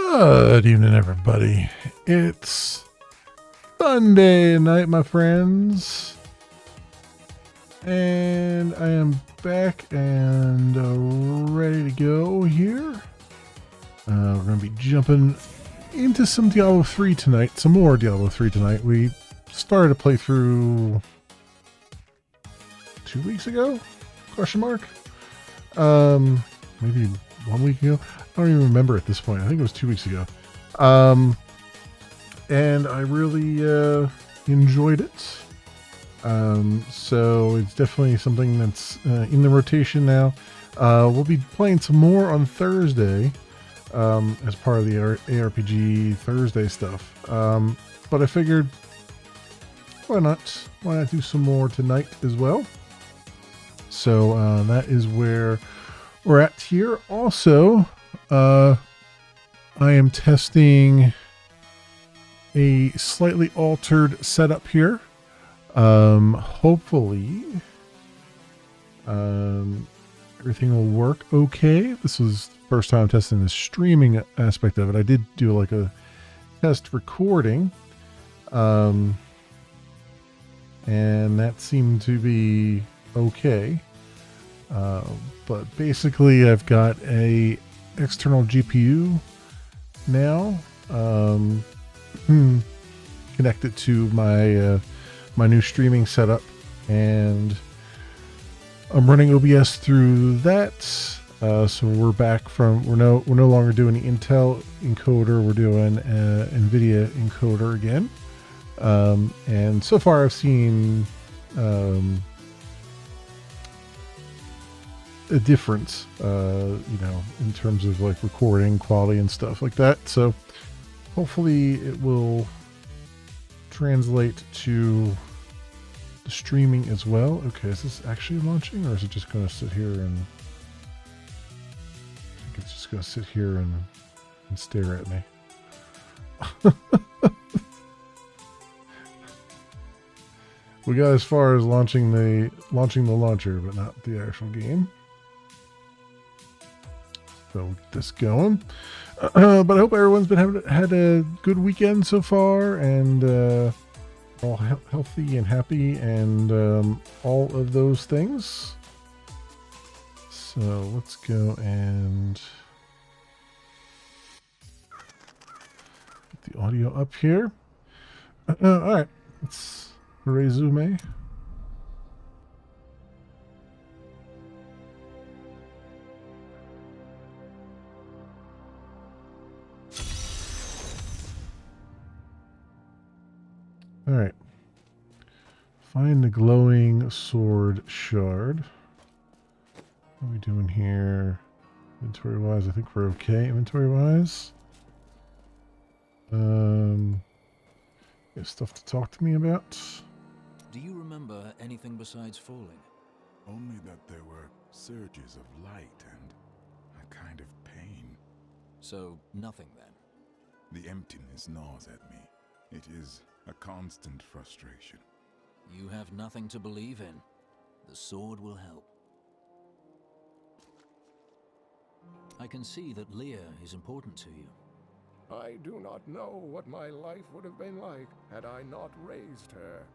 Good evening, everybody. It's Sunday night, my friends, and I am back and ready to go here. We're going to be jumping into some Diablo 3 tonight, some more Diablo 3 tonight. We started a playthrough 2 weeks ago? Question mark? Maybe 1 week ago? I don't even remember at this point. I think it was 2 weeks ago. And I really enjoyed it. So it's definitely something that's in the rotation now. We'll be playing some more on Thursday as part of the ARPG Thursday stuff. But I figured, why not? Why not do some more tonight as well? So that is where we're at here. Also, I am testing a slightly altered setup here. Hopefully, everything will work okay. This was the first time testing the streaming aspect of it. I did do like a test recording, and that seemed to be okay. But basically, I've got a external GPU now connected to my my new streaming setup, and I'm running OBS through that. So we're back from we're no longer doing the Intel encoder. We're doing NVIDIA encoder again. And so far, I've seen a difference, in terms of like recording quality and stuff like that. So hopefully it will translate to the streaming as well. Okay, is this actually launching, or is it just going to sit here and I think it's just going to sit here and stare at me? We got as far as launching the launcher, but not the actual game. So get this going. But I hope everyone's been had a good weekend so far, and all healthy and happy, and all of those things. So let's go and get the audio up here. All right, let's resume. All right. Find the glowing sword shard. What are we doing here? Inventory wise, I think we're okay. Inventory wise. You have stuff to talk to me about. Do you remember anything besides falling? Only that there were surges of light and a kind of pain. So, nothing then? The emptiness gnaws at me. It is a constant frustration. You have nothing to believe in. The sword will help. I can see that Leah is important to you. I do not know what my life would have been like had I not raised her.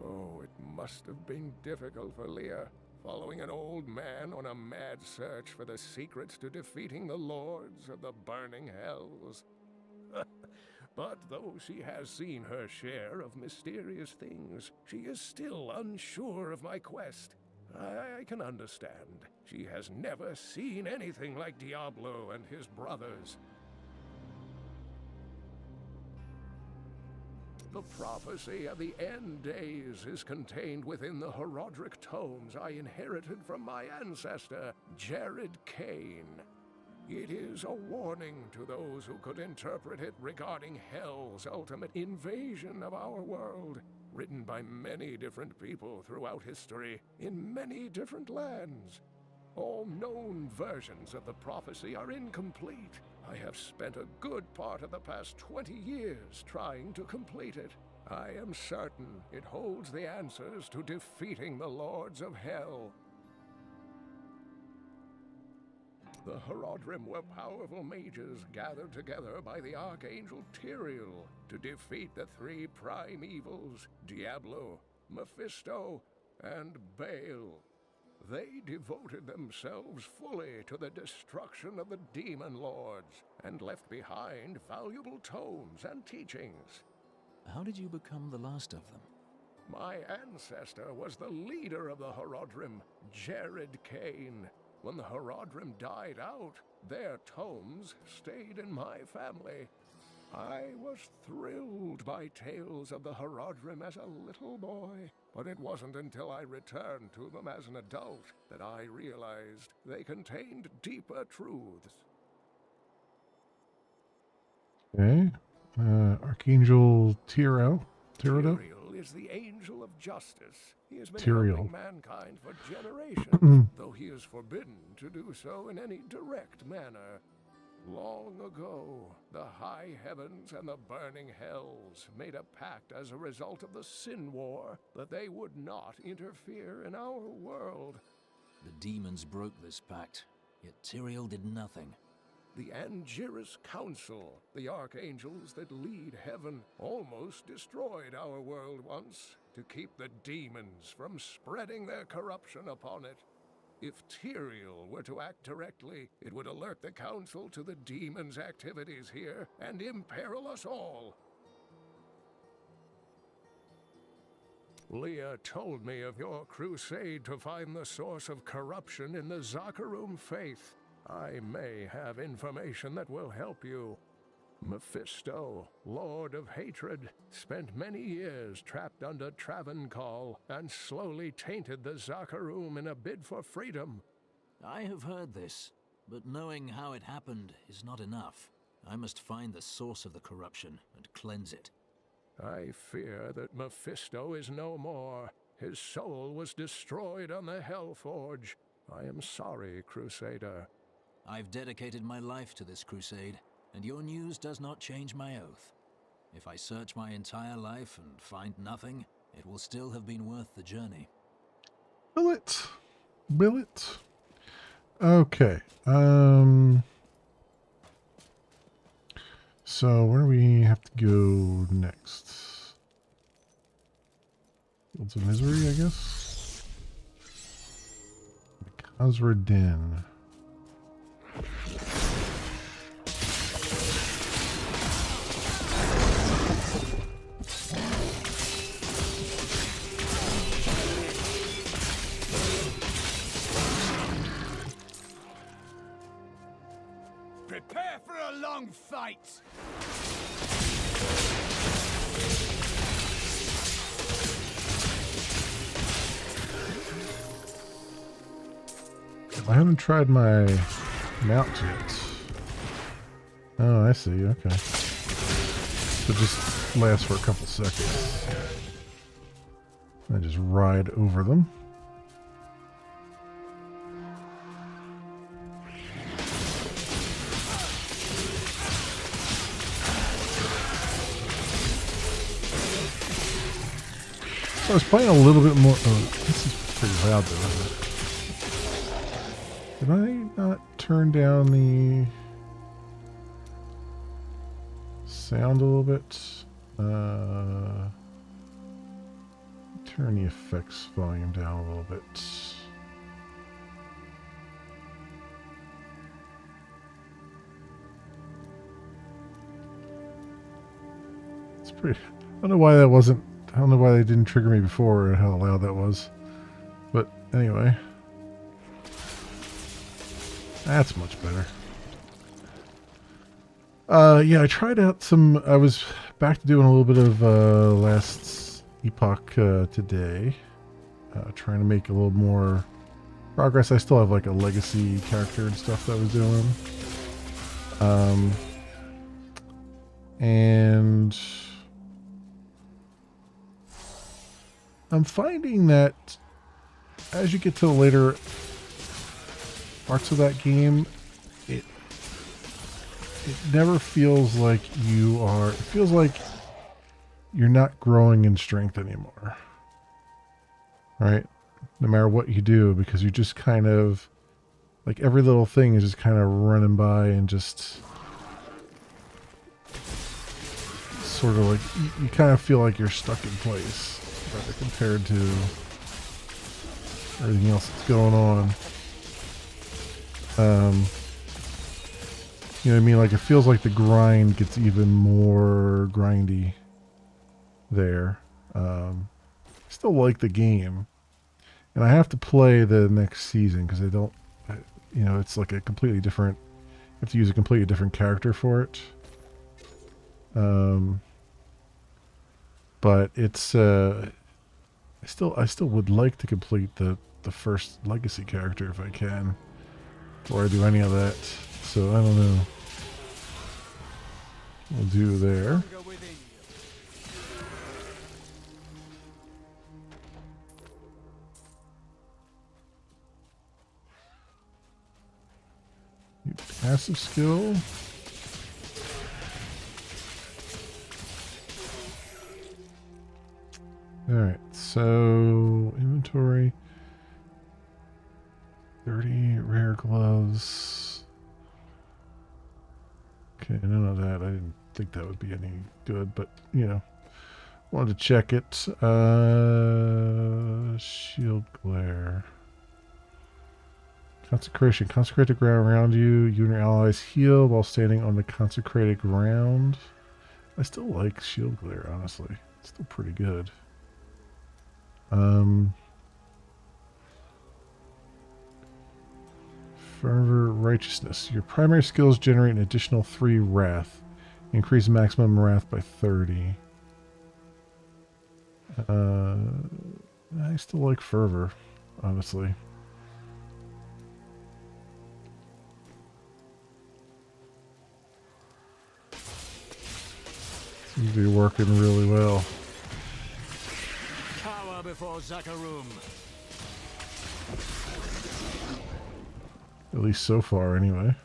Oh, it must have been difficult for Leah, following an old man on a mad search for the secrets to defeating the lords of the burning hells. But though she has seen her share of mysterious things, she is still unsure of my quest. I can understand. She has never seen anything like Diablo and his brothers. The prophecy of the end days is contained within the Herodric tomes I inherited from my ancestor, Jared Kane. It is a warning to those who could interpret it regarding Hell's ultimate invasion of our world, written by many different people throughout history, in many different lands. All known versions of the prophecy are incomplete. I have spent a good part of the past 20 years trying to complete it. I am certain it holds the answers to defeating the Lords of Hell. The Horodrim were powerful mages gathered together by the Archangel Tyrael to defeat the three prime evils, Diablo, Mephisto, and Baal. They devoted themselves fully to the destruction of the demon lords and left behind valuable tomes and teachings. How did you become the last of them? My ancestor was the leader of the Horodrim, Jared Kane. When the Horodrim died out, their tomes stayed in my family. I was thrilled by tales of the Horodrim as a little boy, but it wasn't until I returned to them as an adult that I realized they contained deeper truths. Okay. Archangel Tyrael. Tyrael is the angel of justice. He has been Tyrael. helping mankind for generations, though he is forbidden to do so in any direct manner. Long ago, the high heavens and the burning hells made a pact as a result of the Sin War that they would not interfere in our world. The demons broke this pact, yet Tyrael did nothing. The Angiris Council, the archangels that lead heaven, almost destroyed our world once to keep the demons from spreading their corruption upon it. If Tyrael were to act directly, it would alert the Council to the demons' activities here and imperil us all. Leah told me of your crusade to find the source of corruption in the Zakarum faith. I may have information that will help you. Mephisto, Lord of Hatred, spent many years trapped under Travancore and slowly tainted the Zakarum in a bid for freedom. I have heard this, but knowing how it happened is not enough. I must find the source of the corruption and cleanse it. I fear that Mephisto is no more. His soul was destroyed on the Hellforge. I am sorry, Crusader. I've dedicated my life to this crusade, and your news does not change my oath. If I search my entire life and find nothing, it will still have been worth the journey. Will it? Will it? Okay. So where do we have to go next? Fields of Misery, I guess. Khazra Den. Prepare for a long fight! I haven't tried my mount yet. Oh, I see. Okay. So just lasts for a couple seconds. I just ride over them. So I was playing a little bit more. Oh, this is pretty loud though, isn't it? Did I not turn down the sound a little bit? Turn the effects volume down a little bit. It's pretty. I don't know why that wasn't. I don't know why they didn't trigger me before and how loud that was. But anyway. That's much better. Yeah, I tried out some. I was back to doing a little bit of Last Epoch today. Trying to make a little more progress. I still have like a legacy character and stuff that I was doing. And I'm finding that as you get to the later parts of that game, it never feels like you are. It feels like you're not growing in strength anymore, right? No matter what you do, because you're just kind of like every little thing is just kind of running by and just sort of like you kind of feel like you're stuck in place compared to everything else that's going on. You know what I mean? Like it feels like the grind gets even more grindy there. Still like the game, and I have to play the next season because you know, it's like a completely different. You have to use a completely different character for it. But it's I still would like to complete the first legacy character if I can, before I do any of that. So I don't know. We'll do there. Passive skill. Alright, so inventory. 30 rare gloves. Okay, none of that. I didn't think that would be any good, but you know, wanted to check it. Shield glare. Consecration. Consecrate the ground around you. You and your allies heal while standing on the consecrated ground. I still like shield glare, honestly. It's still pretty good. Fervor righteousness. Your primary skills generate an additional 3 wrath. Increase maximum wrath by 30. I still like fervor, honestly. Seems to be working really well. Cower before Zakarum. At least so far, anyway.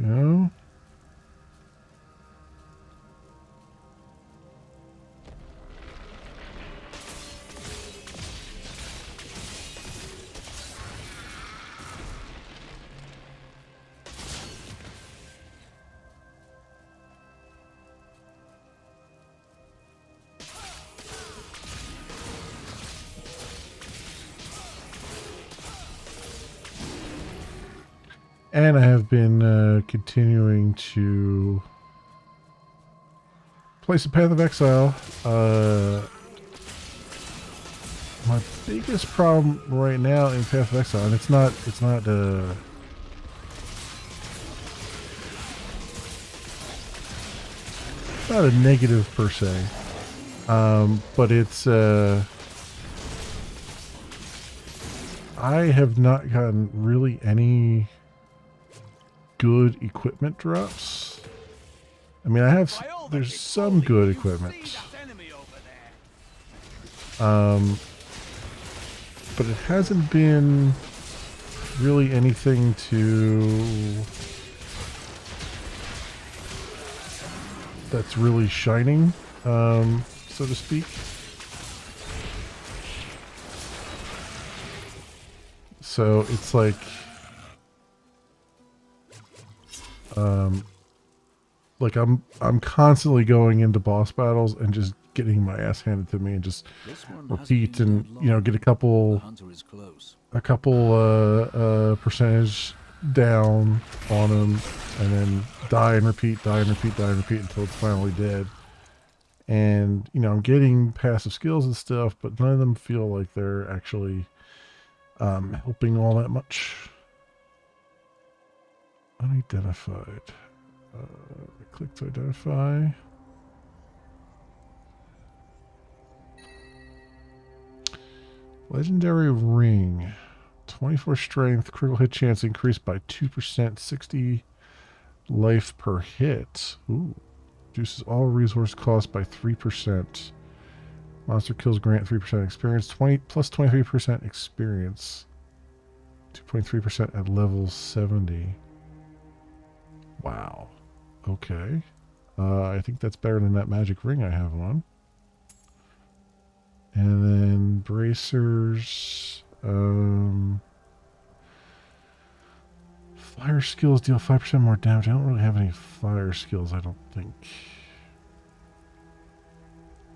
Go. And I have been continuing to play some Path of Exile. My biggest problem right now in Path of Exile, and it's not a negative per se, but it's I have not gotten really any good equipment drops. I mean, there's some good equipment. But it hasn't been really anything that's really shining, so to speak. So it's like, I'm constantly going into boss battles and just getting my ass handed to me and just repeat and, you know, get a couple percentage down on them and then die and repeat until it's finally dead. And, you know, I'm getting passive skills and stuff, but none of them feel like they're actually helping all that much. Unidentified. Click to identify. Legendary ring. 24 strength. Critical hit chance increased by 2%. 60 life per hit. Ooh. Reduces all resource cost by 3%. Monster kills grant 3% experience. 20 plus 23% experience. 2.3% at level 70. Wow. Okay. I think that's better than that magic ring I have on. And then bracers. Fire skills deal 5% more damage. I don't really have any fire skills, I don't think.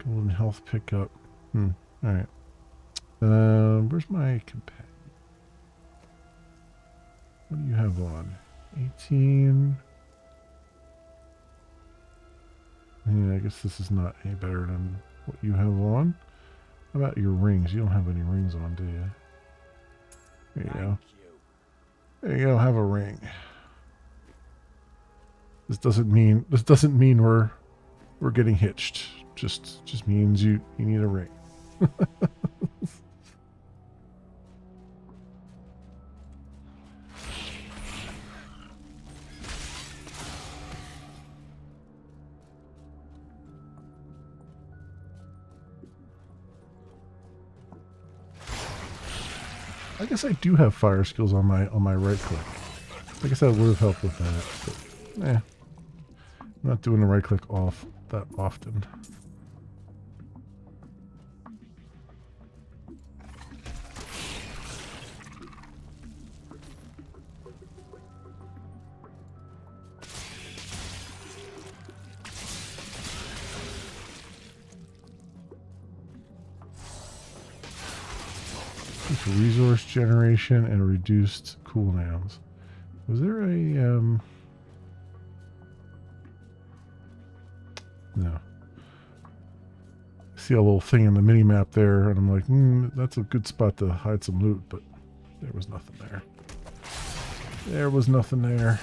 Golden health pickup. Alright. Where's my companion? What do you have on? 18. Yeah, I guess this is not any better than what you have on. How about your rings? You don't have any rings on, do you? There you go. There you go, have a ring. This doesn't mean we're getting hitched. Just means you need a ring. I guess I do have fire skills on my right click. I guess that would have helped with that, but I'm not doing the right click off that often. Resource generation and reduced cooldowns. Was there a no. I see a little thing in the mini map there, and I'm like, that's a good spot to hide some loot, but there was nothing there. There was nothing there.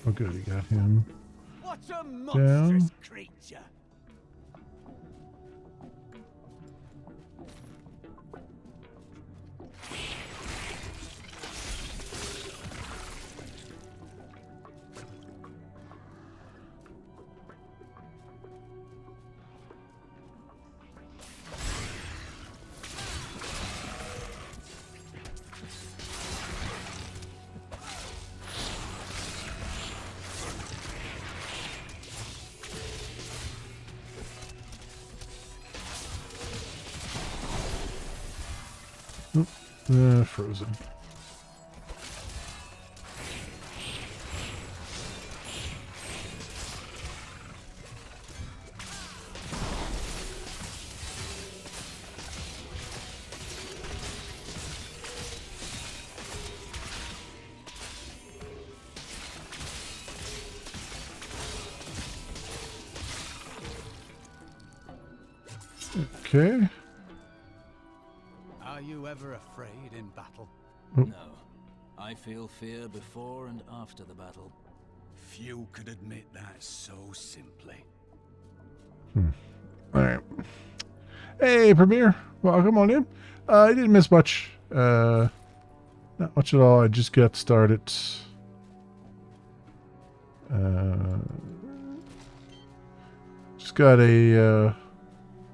Oh good, you got him. What a monstrous creature! Frozen. Okay. Are you ever afraid in battle? No. I feel fear before and after the battle. Few could admit that so simply. Alright. Hey, Premier. Welcome on in. I didn't miss much. Not much at all. I just got started. Just got a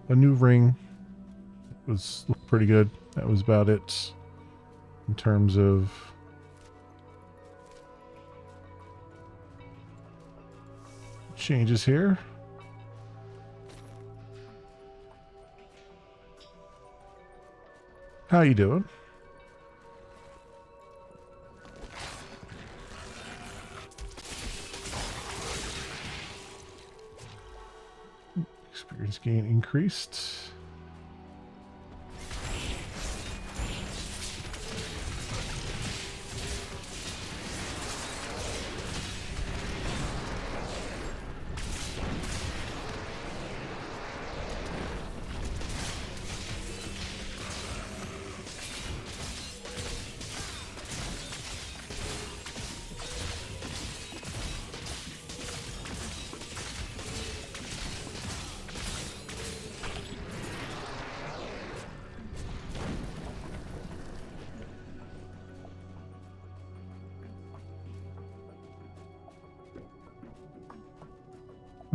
new ring. It was pretty good. That was about it in terms of changes here. How you doing? Experience gain increased.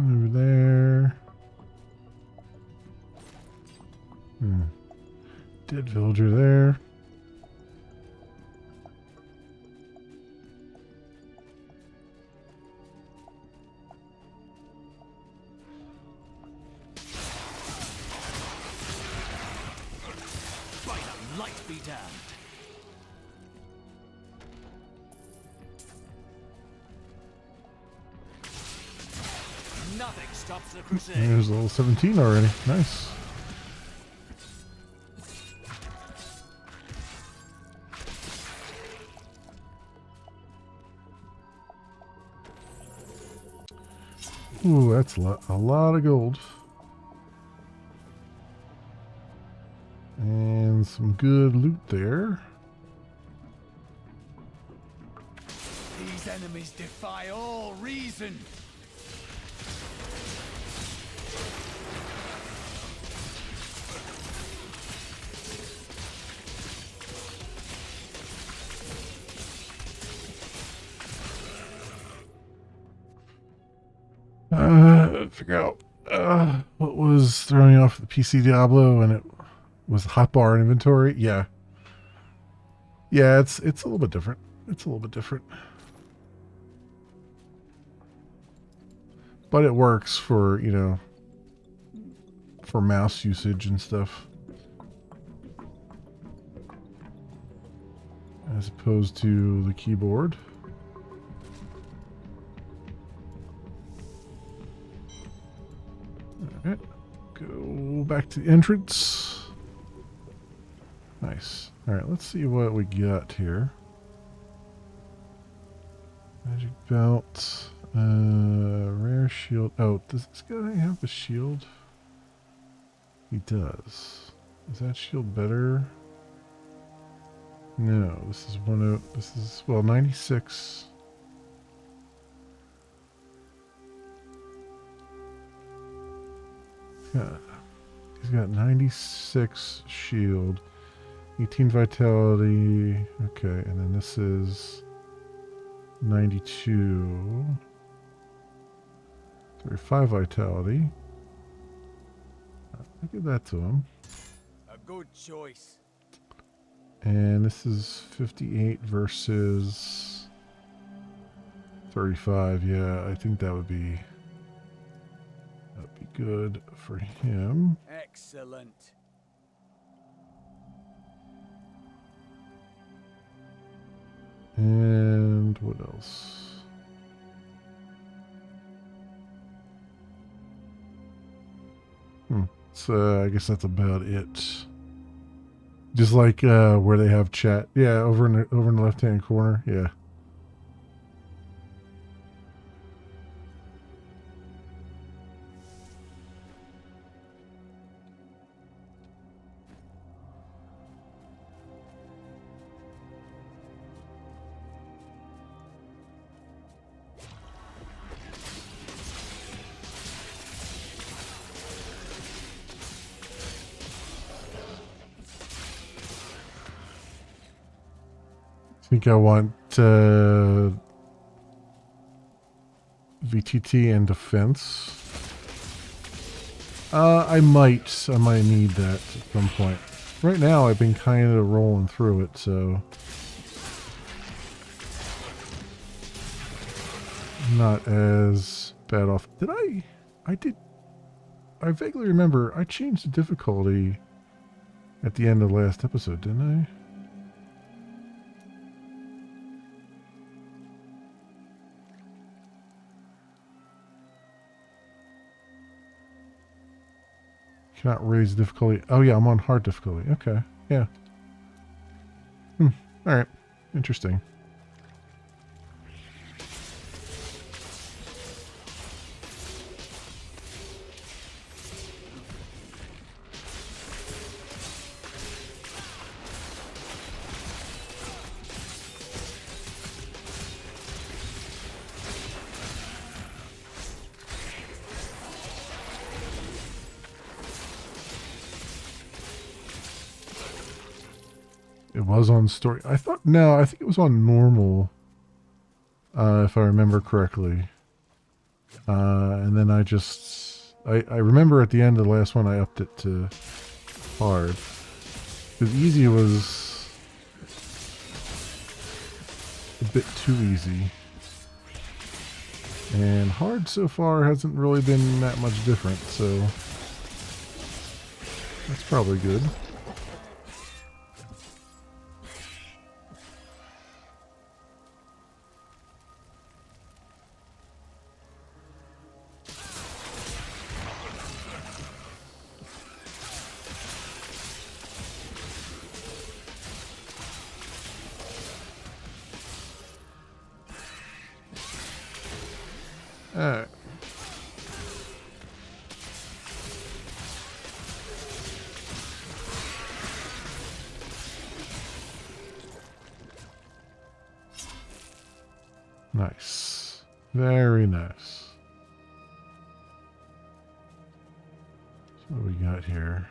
Over there. Dead villager there. By the light be damned. Nothing stops the crusade. There's level 17 already. Nice. Ooh, that's a lot of gold. And some good loot there. These enemies defy all reason. Figure out what was throwing off the PC Diablo, and it was hotbar inventory. Yeah, it's a little bit different. It's a little bit different, but it works for, you know, for mouse usage and stuff, as opposed to the keyboard. Alright, go back to the entrance. Nice. Alright, let's see what we got here. Magic belt. Rare shield. Oh, does this guy have a shield? He does. Is that shield better? No, this is this is, well, 96. He's got 96 shield, 18 vitality. Okay, and then this is 92. 35 vitality. I'll give that to him. A good choice. And this is 58 versus 35. Yeah, I think that would be good for him. Excellent. And what else? So I guess that's about it. Just like where they have chat. Yeah, over in the left-hand corner. Yeah. I think I want VTT and defense. I might need that at some point. Right now, I've been kind of rolling through it, so not as bad off. I vaguely remember I changed the difficulty at the end of the last episode, didn't I? Cannot raise difficulty. Oh yeah, I'm on hard difficulty. Okay, yeah. Alright, interesting. It was on story. I think it was on normal. If I remember correctly. And then I remember at the end of the last one I upped it to hard. Because easy was a bit too easy. And hard so far hasn't really been that much different, so that's probably good. Alright. Nice. Very nice. So what do we got here?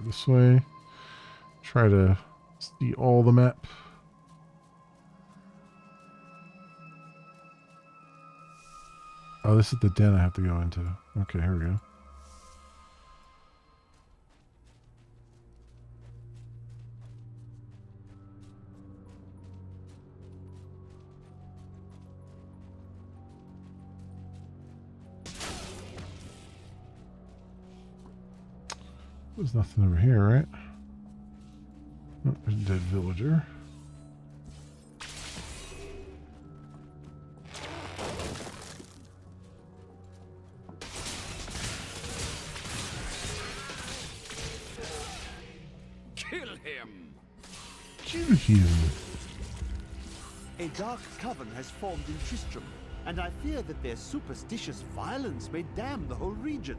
This way. Try to see all the map. Oh, this is the den I have to go into. Okay, here we go. There's nothing over here, right? Oh, there's a dead villager. Kill him! Kill him. A dark coven has formed in Tristram, and I fear that their superstitious violence may damn the whole region.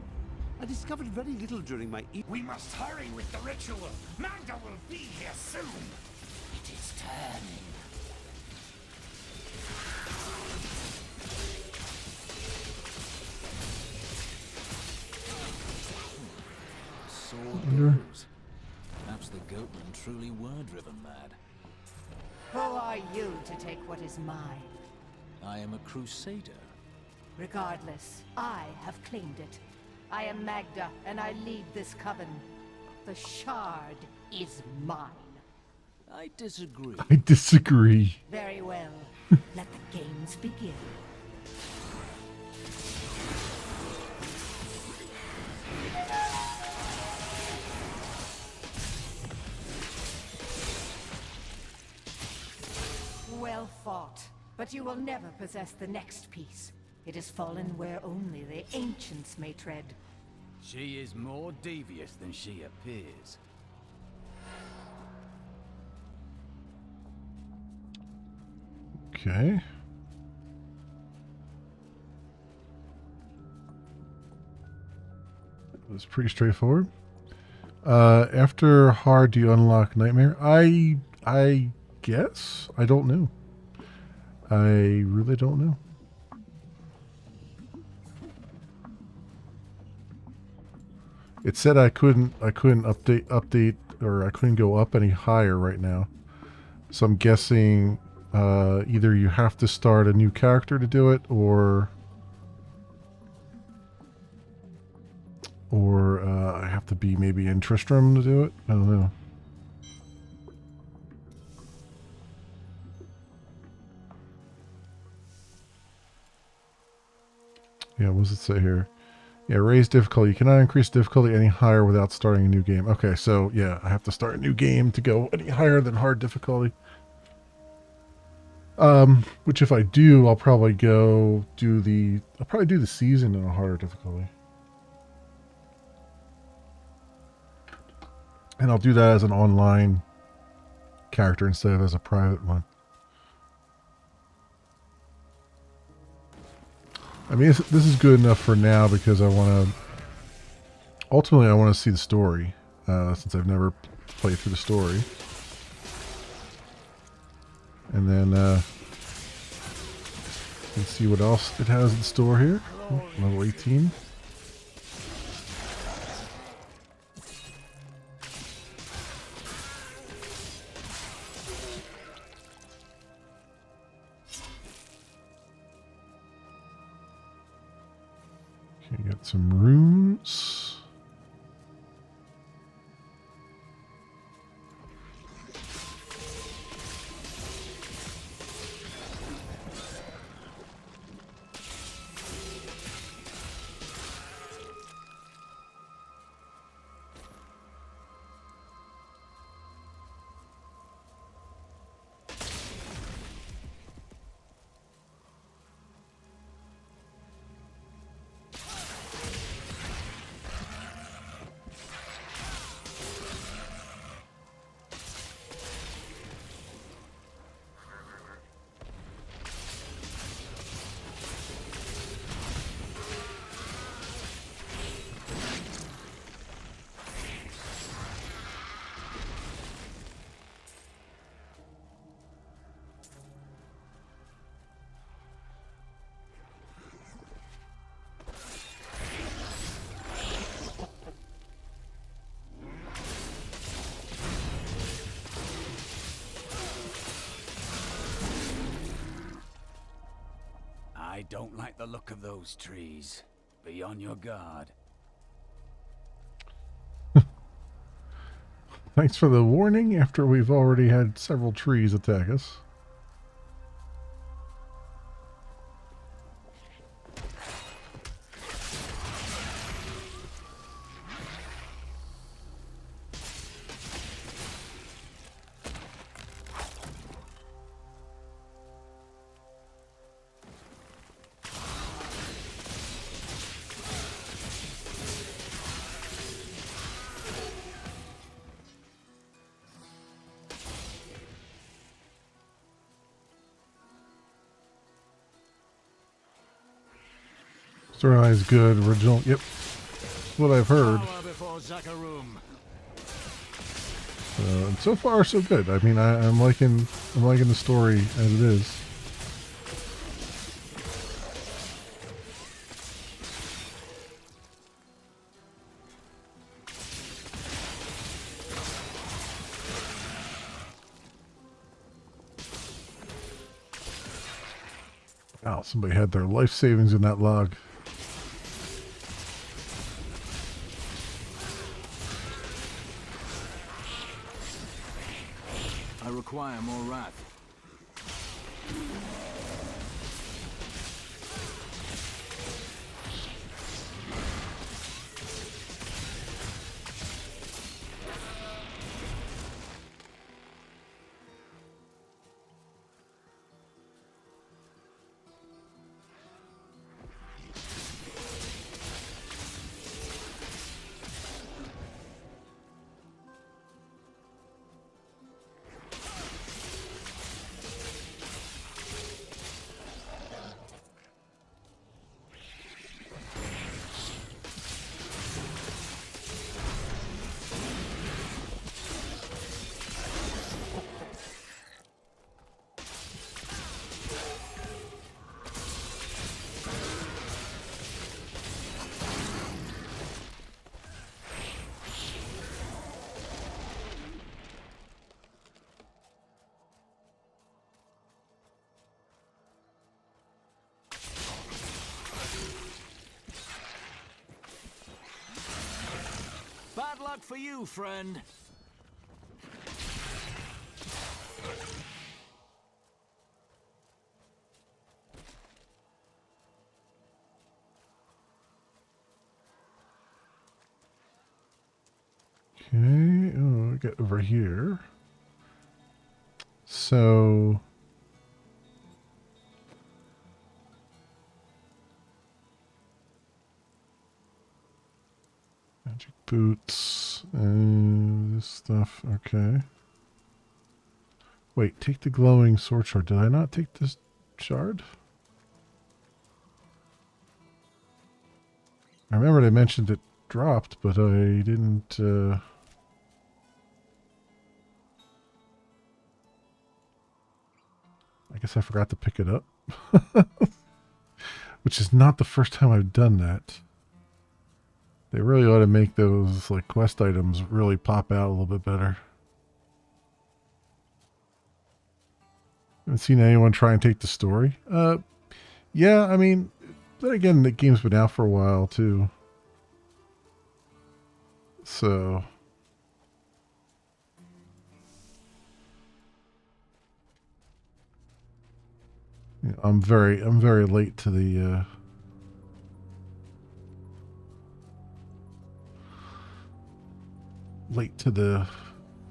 I discovered very little during my We must hurry with the ritual. Magda will be here soon. It is turning. Sword goes. Perhaps the goatmen truly were driven mad. Who are you to take what is mine? I am a crusader. Regardless, I have claimed it. I am Magda, and I lead this coven. The shard is mine. I disagree. I disagree. Very well. Let the games begin. Well fought, but you will never possess the next piece. It has fallen where only the ancients may tread. She is more devious than she appears. Okay. It was pretty straightforward. After hard, do you unlock nightmare? I guess. I don't know. I really don't know. It said I couldn't update, or I couldn't go up any higher right now. So I'm guessing either you have to start a new character to do it, or I have to be maybe in Tristram to do it. I don't know. Yeah, what does it say here? Yeah, raise difficulty. You cannot increase difficulty any higher without starting a new game. Okay, so yeah, I have to start a new game to go any higher than hard difficulty. Which if I do, I'll probably do the season in a harder difficulty. And I'll do that as an online character instead of as a private one. I mean, this is good enough for now because ultimately I want to see the story, since I've never played through the story. And then, let's see what else it has in store here. Oh, level 18. Get some runes. I don't like the look of those trees. Be on your guard. Thanks for the warning after we've already had several trees attack us. Storyline is good. Original. Yep. That's what I've heard. And so far, so good. I mean, I'm liking the story as it is. Wow, somebody had their life savings in that log. I require more wrath. Bad luck for you, friend. Okay, oh, get over here. So magic boots and this stuff. Okay. Wait, take the glowing sword shard. Did I not take this shard? I remember they mentioned it dropped, but I didn't. I guess I forgot to pick it up. Which is not the first time I've done that. They really ought to make those like quest items really pop out a little bit better. Haven't seen anyone try and take the story. Yeah, I mean, Then again, the game's been out for a while too. So yeah, I'm very late to the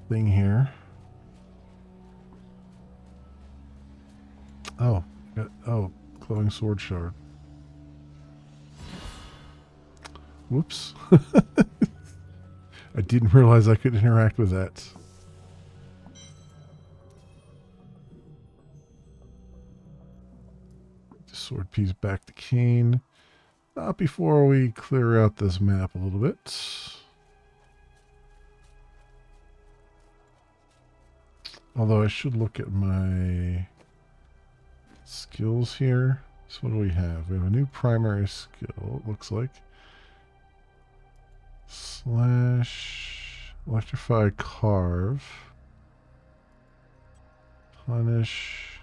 thing here. Oh, oh, glowing sword shard. Whoops. I didn't realize I could interact with that. Sword piece back to Kane. Not before we clear out this map a little bit. Although I should look at my skills here. So what do we have? We have a new primary skill, it looks like. Slash electrify carve. Punish.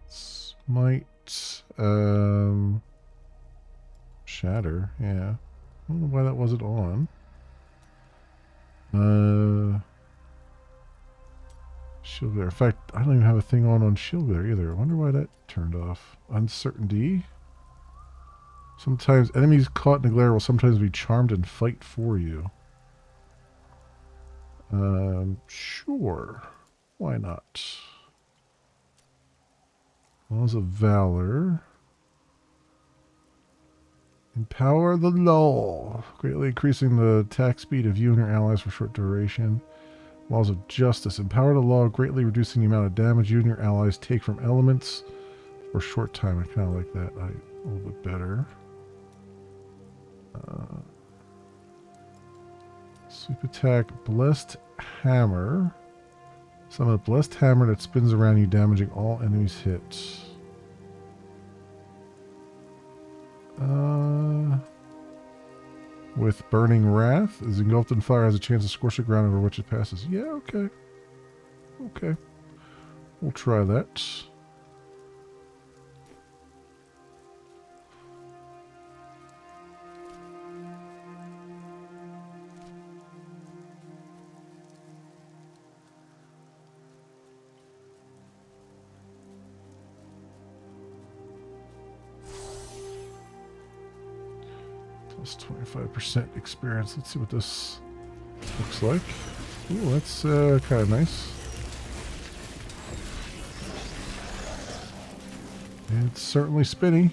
Smite. Shatter, yeah. I don't know why that wasn't on. Shield Glare. In fact, I don't even have a thing on Shield Glare either. I wonder why that turned off. Uncertainty. Sometimes enemies caught in a glare will sometimes be charmed and fight for you. Sure. Why not? Laws of Valor. Empower the Law. Greatly increasing the attack speed of you and your allies for short duration. Laws of Justice. Empower the Law, greatly reducing the amount of damage you and your allies take from elements for a short time. I kind of like that a little bit better. Sweep attack. Blessed Hammer. Summon a Blessed Hammer that spins around you, damaging all enemies hit. With Burning Wrath, is engulfed in fire, has a chance to scorch the ground over which it passes. Yeah, okay. Okay. We'll try that. Plus 25% experience. Let's see what this looks like. Ooh, that's kind of nice. It's certainly spinny.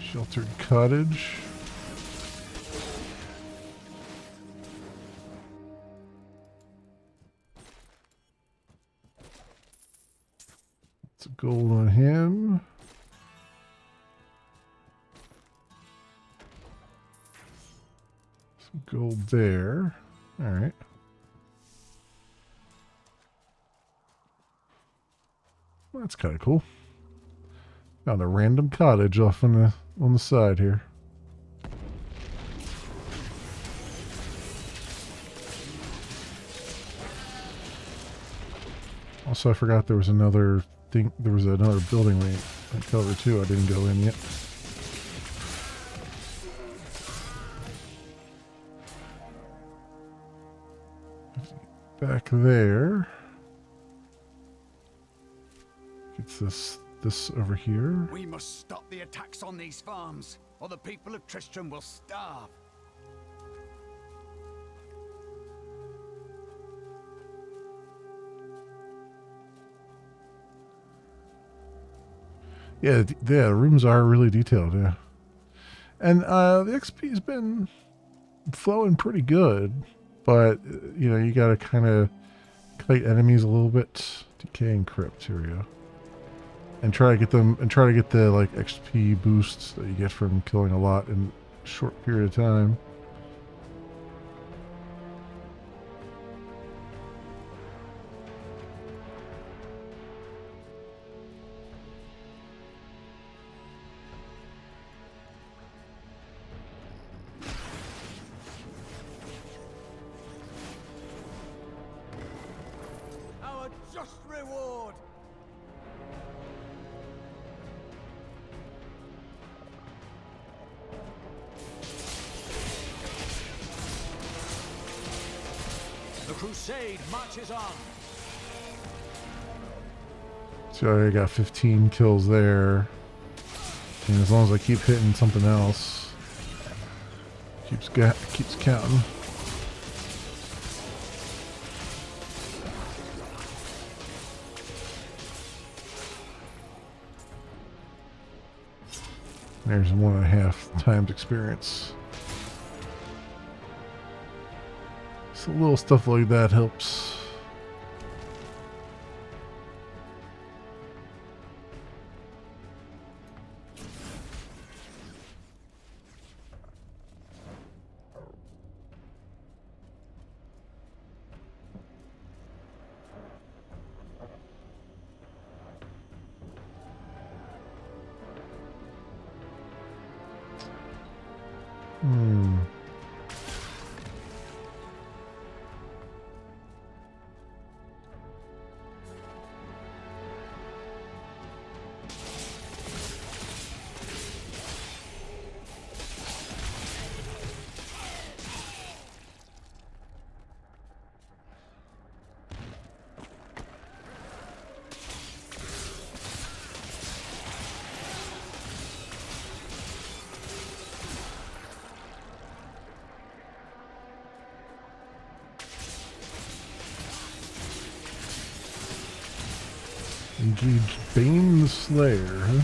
Sheltered cottage. Gold on him. Some gold there. All right. Well, that's kind of cool. Found a random cottage off on the side here. Also, I forgot there was another thing. There was another building we covered too. I didn't go in yet. Back there. Gets this over here. We must stop the attacks on these farms, or the people of Tristram will starve. Yeah, the rooms are really detailed, yeah. And the XP has been flowing pretty good, but you know, you gotta kind of kite enemies a little bit. Decaying Crypt, here we go. And try to get the like XP boosts that you get from killing a lot in a short period of time. just reward. The crusade marches on. So I already got 15 kills there. And as long as I keep hitting something else, keeps counting. There's 1.5 times experience. So little stuff like that helps. Engage Bane the Slayer, huh?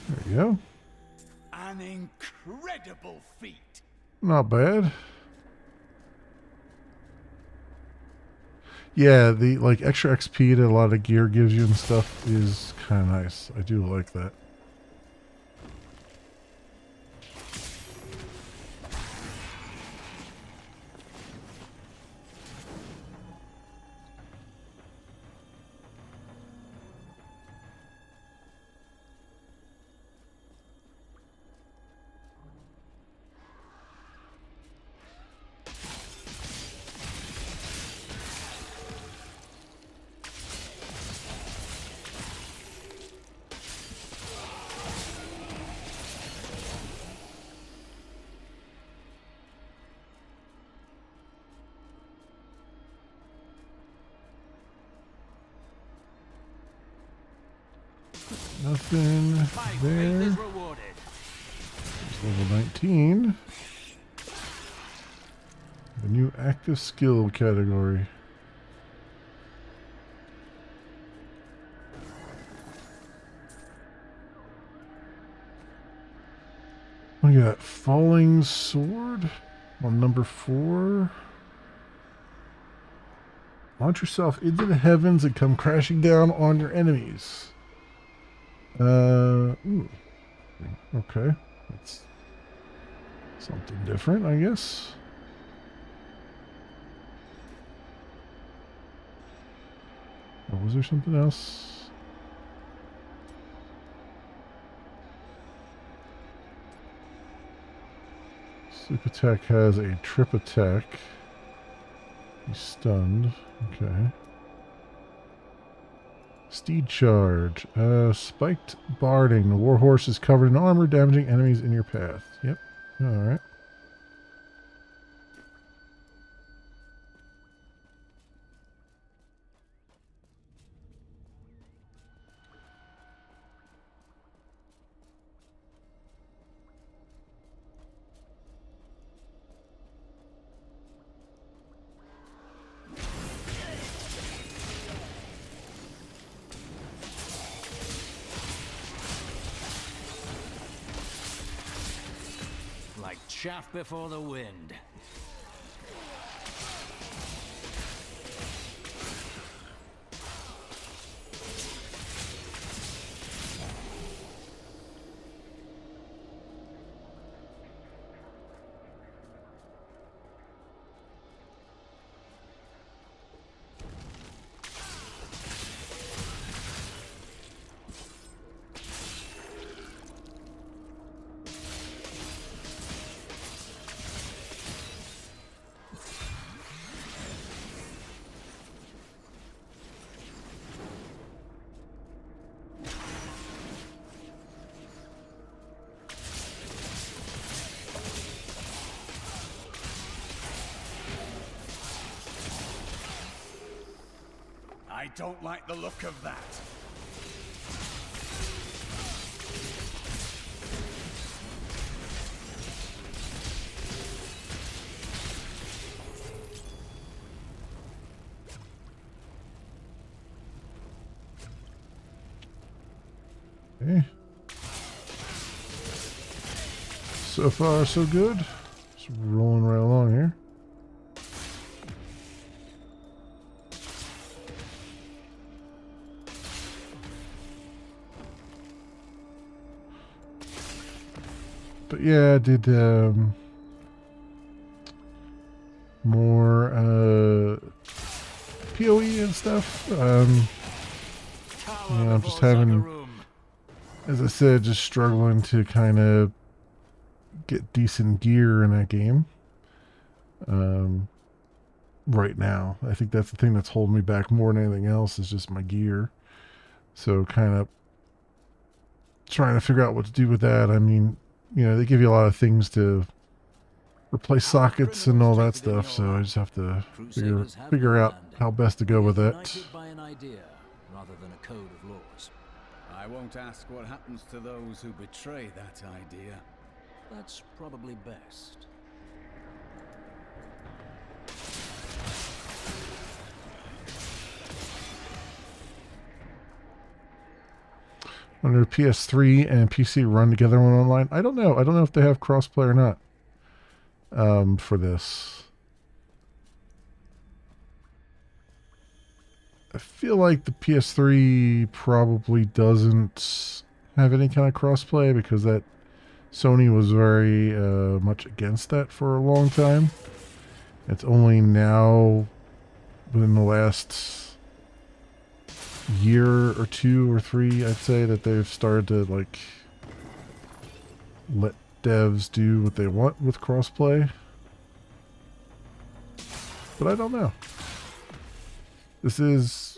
There you go. An incredible feat. Not bad. Yeah, the like extra XP that a lot of gear gives you and stuff is kind of nice. I do like that. Nothing there. Is rewarded. It's level 19. The new active skill category. We got Falling Sword on number 4. Launch yourself into the heavens and come crashing down on your enemies. Ooh. Okay. That's something different, I guess. Or was there something else? Sleep attack has a trip attack. He's stunned. Okay. Steed charge. Spiked barding. The warhorse is covered in armor, damaging enemies in your path. Yep. Alright. Like chaff before the wind. I don't like the look of that. Okay. So far, so good. Just rolling right along here. But yeah, I did more PoE and stuff. You know, I'm just having, as I said, just struggling to kind of get decent gear in that game. Right now, I think that's the thing that's holding me back more than anything else is just my gear. So kind of trying to figure out what to do with that. I mean, you know, they give you a lot of things to replace sockets and all that stuff, so I just have to figure out how best to go with it. United by an idea rather than a code of laws. I won't ask what happens to those who betray that idea. That's probably best. Under PS3 and PC run together when online. I don't know. I don't know if they have crossplay or not for this. I feel like the PS3 probably doesn't have any kind of crossplay because that Sony was very much against that for a long time. It's only now, within the last year or 2 or 3, I'd say, that they've started to like let devs do what they want with crossplay. But I don't know. This is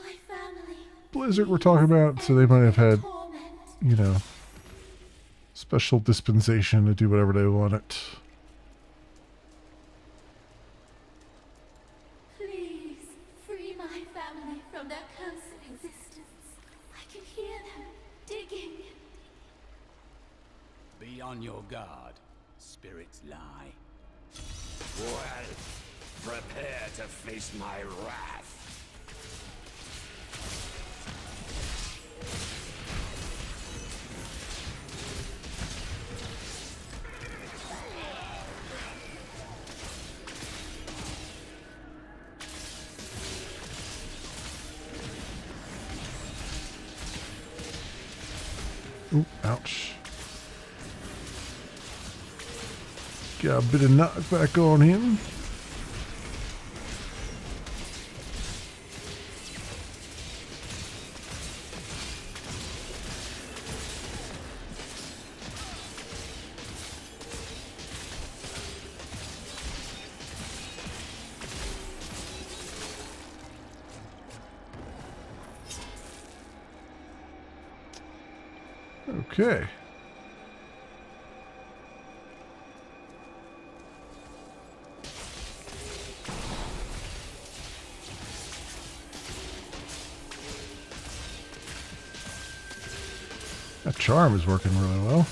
Blizzard we're talking about, so they might have had, you know, special dispensation to do whatever they wanted. Please, free my family from their cursed existence. I can hear them digging. Be on your guard. Spirits lie. Well, prepare to face my wrath. Ooh, ouch. Got a bit of knockback on him. Okay. That charm is working really well.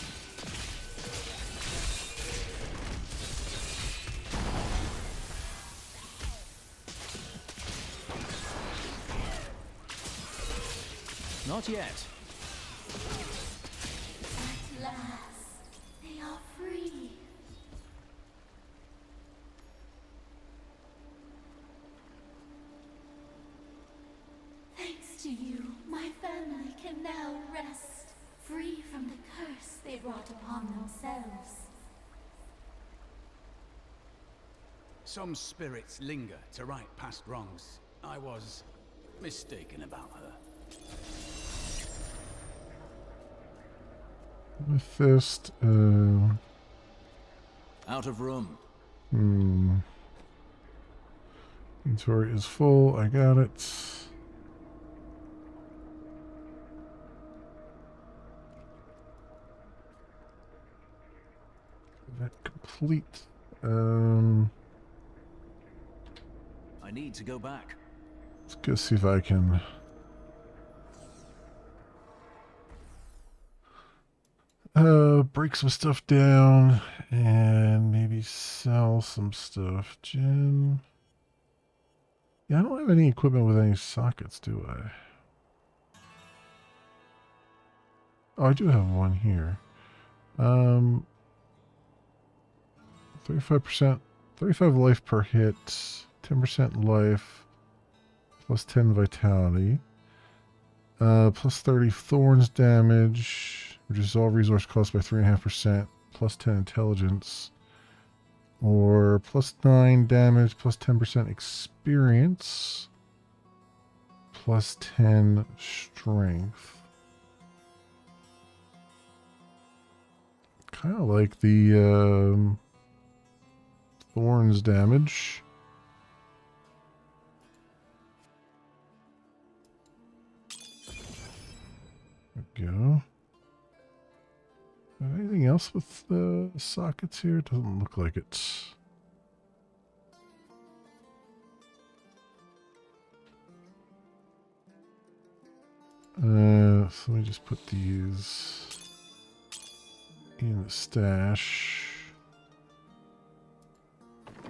Not yet. At last, they are free. Thanks to you, my family can now rest, free from the curse they brought upon themselves. Some spirits linger to right past wrongs. I was mistaken about her. Amethyst, Out of room. Inventory is full. I got it. That complete. I need to go back. Let's go see if I can break some stuff down and maybe sell some stuff. Gym. Yeah, I don't have any equipment with any sockets, do I? Oh, I do have one here. 35%, 35 life per hit, 10% life, plus 10 vitality, plus 30 thorns damage, reduces all resource costs by 3.5%, plus 10 intelligence, or plus 9 damage, plus 10% experience, plus 10 strength. Kind of like the thorns damage. There we go. Anything else with the sockets here? Doesn't look like it. So let me just put these in the stash. I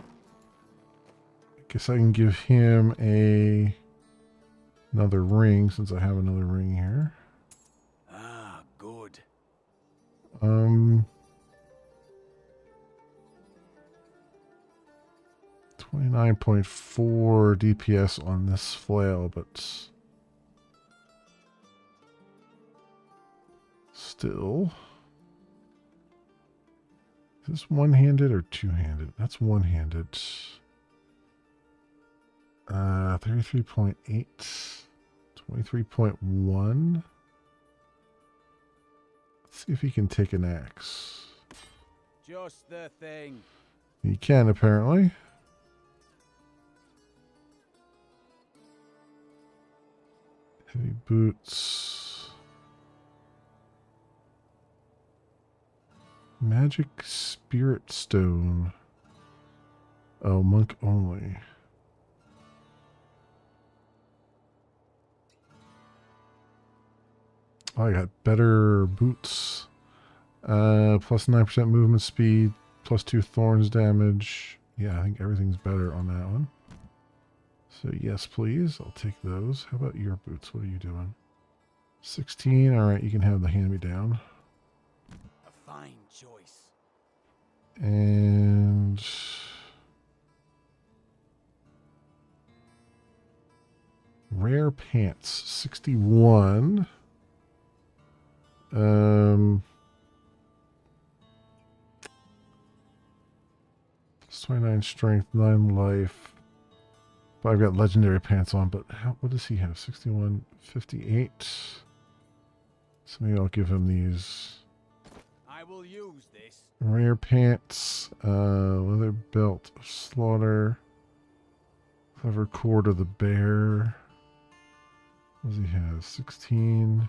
guess I can give him another ring since I have another ring here. Ah, good. 29.4 DPS on this flail, but still. Is this one-handed or two-handed? That's one-handed. 33.8. 23.1. Let's see if he can take an axe. Just the thing. He can, apparently. Heavy boots. Magic Spirit Stone. Oh, monk only. Oh, I got better boots. Plus 9% movement speed. Plus 2 thorns damage. Yeah, I think everything's better on that one. So yes, please. I'll take those. How about your boots? What are you doing? 16. All right, you can have the hand-me-down. A fine choice. And rare pants, 61. It's 29 strength, 9 life. But I've got legendary pants on, but what does he have? 61, 58. So maybe I'll give him these. I will use this. Rare pants, leather belt of slaughter, clever cord of the bear. What does he have? 16.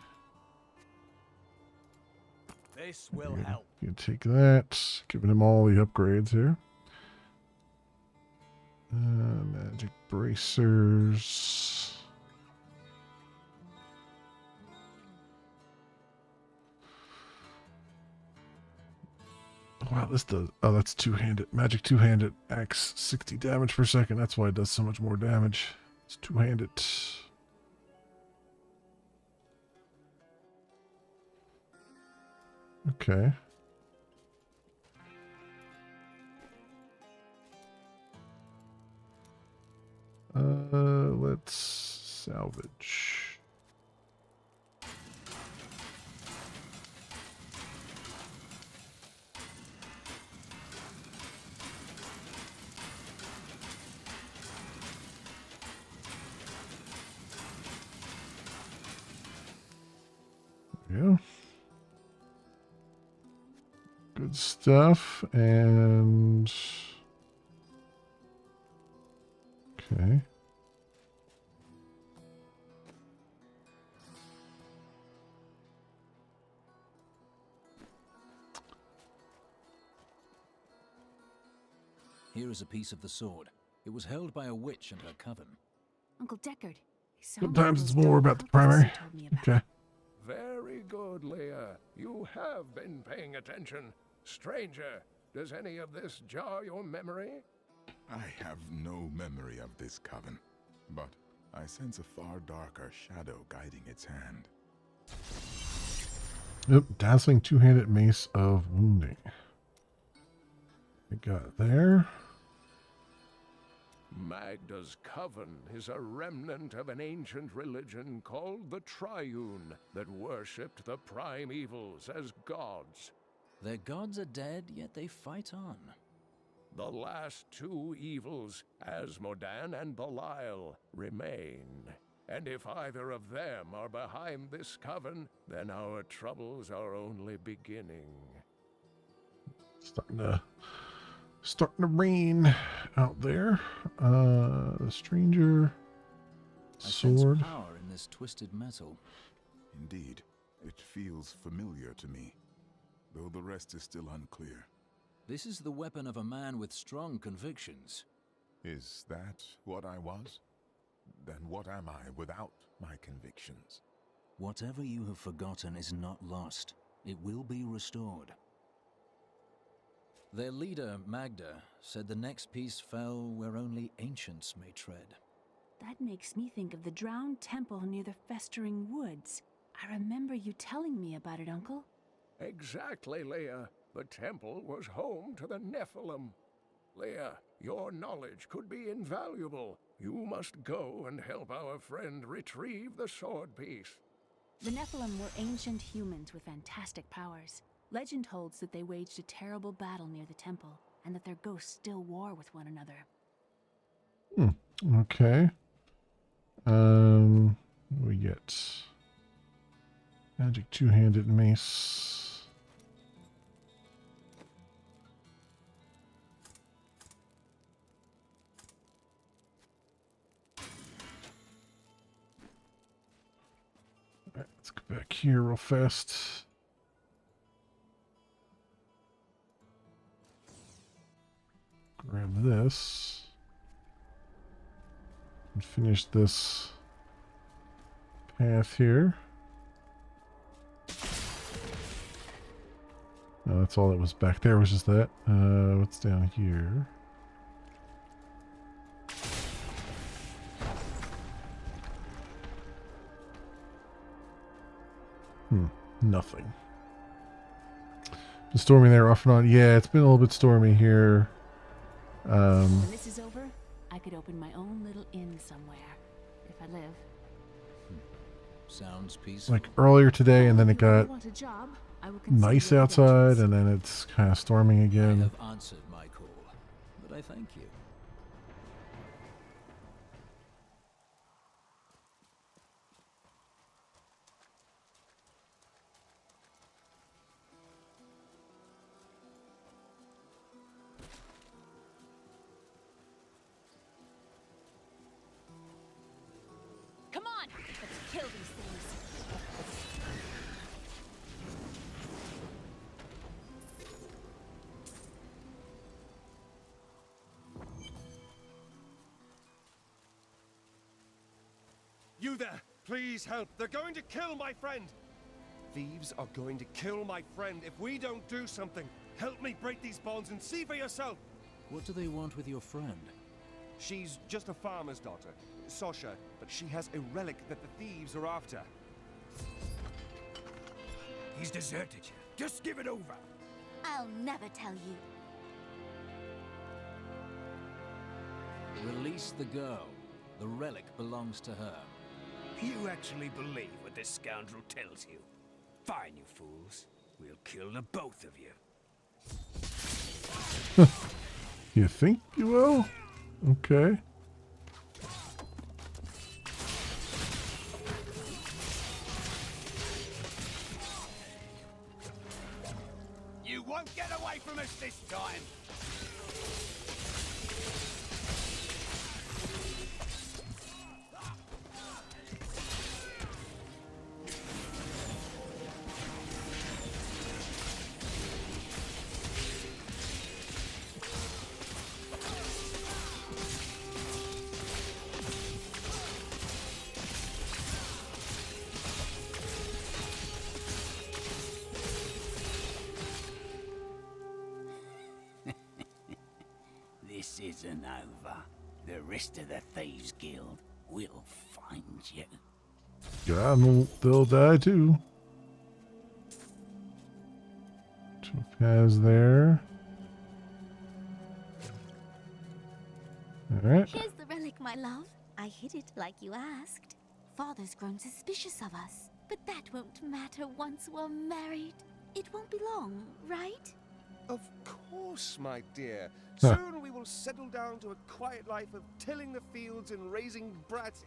This will help. You can take that. Giving him all the upgrades here. Magic bracers. Wow, this does... Oh, that's two-handed. Magic two-handed. Axe, 60 damage per second. That's why it does so much more damage. It's two-handed. Okay. Let's salvage. Yeah. Good stuff. And okay. Here is a piece of the sword. It was held by a witch and her coven. Uncle Deckard. Sometimes it's more about the primary. Okay. Very good, Leah. You have been paying attention. Stranger, does any of this jar your memory? I have no memory of this coven, but I sense a far darker shadow guiding its hand. Yep, dazzling two-handed mace of wounding. We got there. Magda's coven is a remnant of an ancient religion called the Triune that worshipped the primevals as gods. Their gods are dead, yet they fight on. The last two evils, Asmodan and Belial, remain. And if either of them are behind this coven, then our troubles are only beginning. Starting to rain out there. The stranger. I Sword. sense power in this twisted metal. Indeed, it feels familiar to me, though the rest is still unclear. This is the weapon of a man with strong convictions. Is that what I was? Then what am I without my convictions? Whatever you have forgotten is not lost. It will be restored. Their leader, Magda, said the next piece fell where only ancients may tread. That makes me think of the drowned temple near the festering woods. I remember you telling me about it, Uncle. Exactly, Leah. The temple was home to the Nephilim. Leah, your knowledge could be invaluable. You must go and help our friend retrieve the sword piece. The Nephilim were ancient humans with fantastic powers. Legend holds that they waged a terrible battle near the temple, and that their ghosts still war with one another. Okay. We get magic two-handed mace. All right, let's go back here real fast. Grab this and finish this path here. No, that's all that was back there, was just that. What's down here? Nothing. Been stormy there off and on. Yeah, it's been a little bit stormy here. When this is over, I could open my own little inn somewhere, if I live. Sounds peaceful. Like earlier today, and then it got Want a job, I will consider nice your outside, adventures. and then it's kind of storming I again. have answered my call, but I thank you. Come on, let's kill these things. You there! Please help! They're going to kill my friend! Thieves are going to kill my friend if we don't do something! Help me break these bonds and see for yourself! What do they want with your friend? She's just a farmer's daughter, Sasha, but she has a relic that the thieves are after. He's deserted you. Just give it over. I'll never tell you. Release the girl. The relic belongs to her. You actually believe what this scoundrel tells you? Fine, you fools. We'll kill the both of you. You think you will? Okay. You won't get away from us this time! the rest of the Thieves Guild will find you. Yeah, and they'll die too. Topaz there. Alright. Here's the relic, my love. I hid it like you asked. Father's grown suspicious of us, but that won't matter once we're married. It won't be long, right? Of course, my dear. Huh. Soon we will settle down to a quiet life of tilling the fields and raising brats.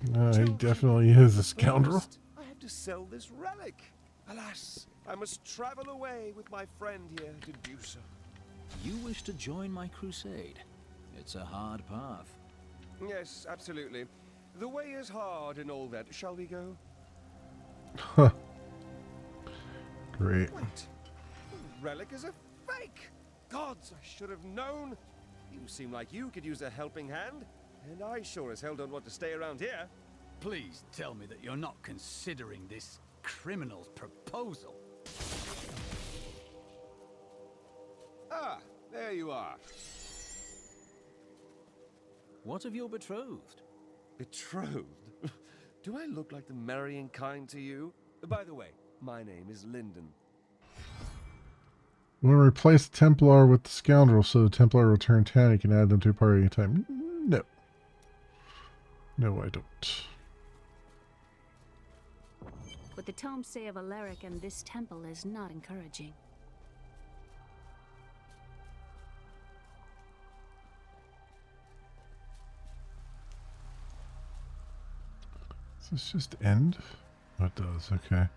He children. definitely is a scoundrel. First, I have to sell this relic. Alas, I must travel away with my friend here to do so. You wish to join my crusade? It's a hard path. Yes, absolutely. The way is hard and all that. Shall we go? Huh. Great. Wait. The relic is a fake. Gods, I should have known. You seem like you could use a helping hand, and I sure as hell don't want to stay around here. Please tell me that you're not considering this criminal's proposal. Ah, there you are. What of your betrothed? Betrothed? Do I look like the marrying kind to you? By the way, my name is Lyndon. We want to replace the Templar with the scoundrel so the Templar will return town. You can add them to a party anytime. No. No, I don't. What the tomes say of Alaric and this temple is not encouraging. Does this just end? Oh, it does. Okay.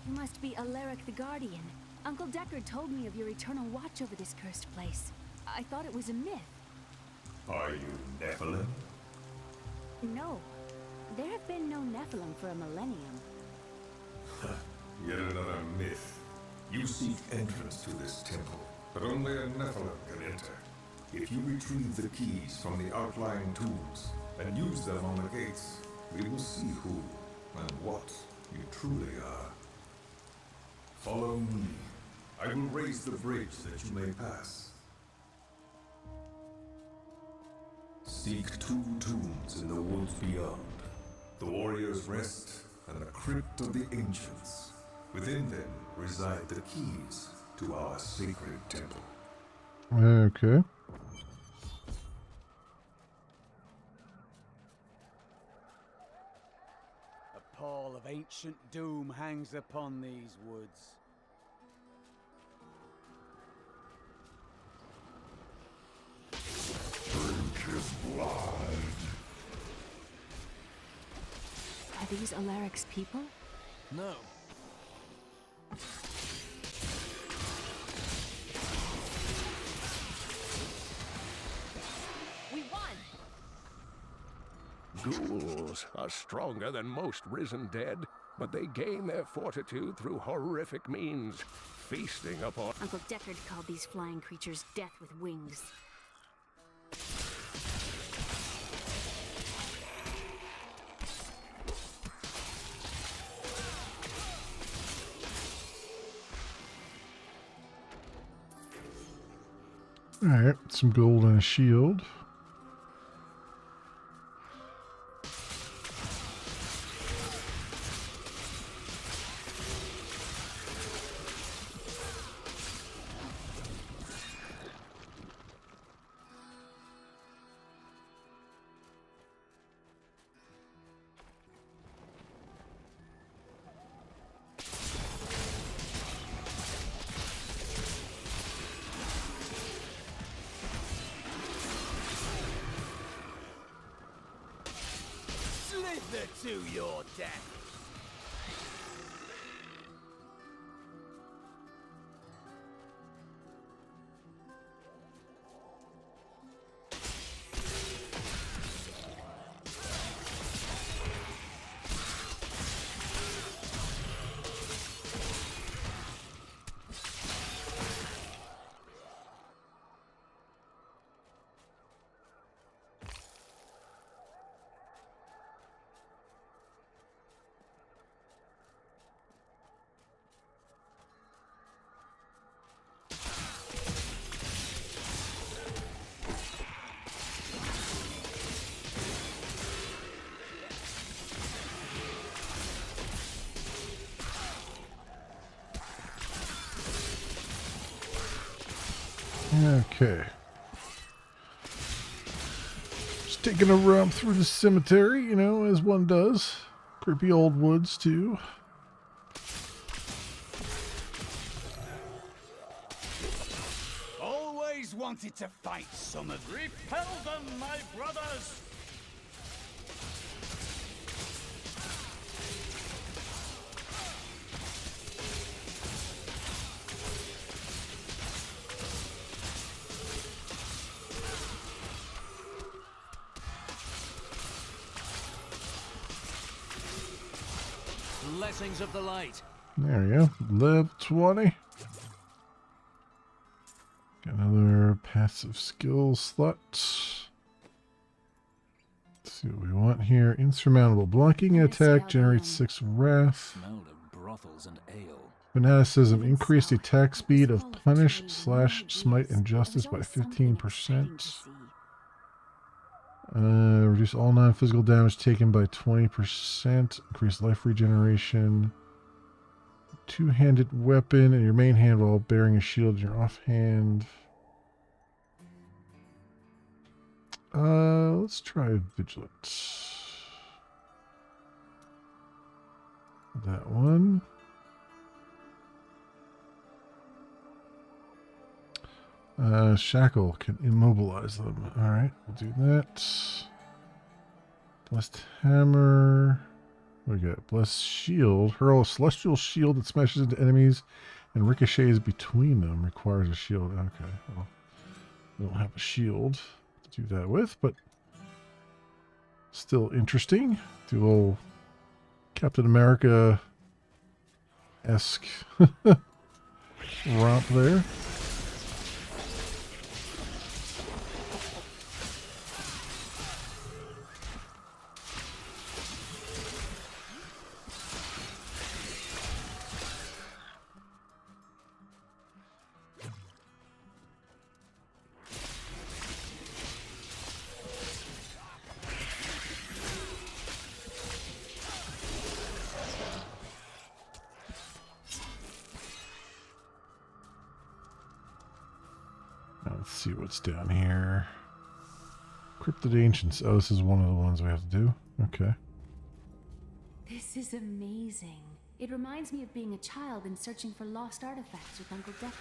You must be Alaric the Guardian. Uncle Deckard told me of your eternal watch over this cursed place. I thought it was a myth. Are you Nephilim? No. There have been no Nephilim for a millennium. Yet another myth. You seek entrance to this temple, but only a Nephilim can enter. If you retrieve the keys from the outlying tombs and use them on the gates, we will see who and what you truly are. Follow me. I will raise the bridge that you may pass. Seek 2 tombs in the woods beyond. The Warrior's Rest and the Crypt of the Ancients. Within them reside the keys to our sacred temple. Okay. A pall of ancient doom hangs upon these woods. Drink his blood. Are these Alaric's people? No. We won! Ghouls are stronger than most risen dead, but they gain their fortitude through horrific means, feasting upon... Uncle Deckard called these flying creatures death with wings. Alright, some gold and a shield. Slither to your death! Okay. Just taking a romp through the cemetery, you know, as one does. Creepy old woods, too. Always wanted to fight some of them. Repel them, my brothers! Blessings of the light. There you go. Level 20. Got another passive skill slot. Let's see what we want here. Insurmountable. Blocking attack generates 6 wrath. Smell of brothels and ale. Fanaticism. Increased attack speed of Punish, Slash, Smite, and Justice by 15%. Reduce all non-physical damage taken by 20%. Increase life regeneration. Two-handed weapon in your main hand while bearing a shield in your offhand. Let's try Vigilance. That one. Shackle can immobilize them. Alright, we'll do that. Blessed Hammer. What do we got? Blessed Shield. Hurl a celestial shield that smashes into enemies and ricochets between them. Requires a shield. Okay, well, we don't have a shield to do that with, but still interesting. Do a little Captain America-esque romp there. Let's see what's down here. Cryptid Ancients. Oh, this is one of the ones we have to do. Okay. This is amazing. It reminds me of being a child and searching for lost artifacts with Uncle Decker.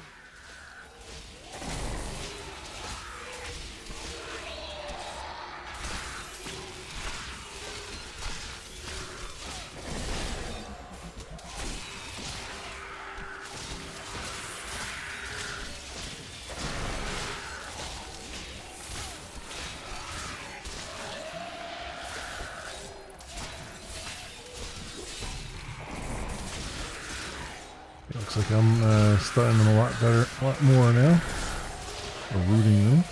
Looks like I'm stunning them a lot better, a lot more now. Or rooting them.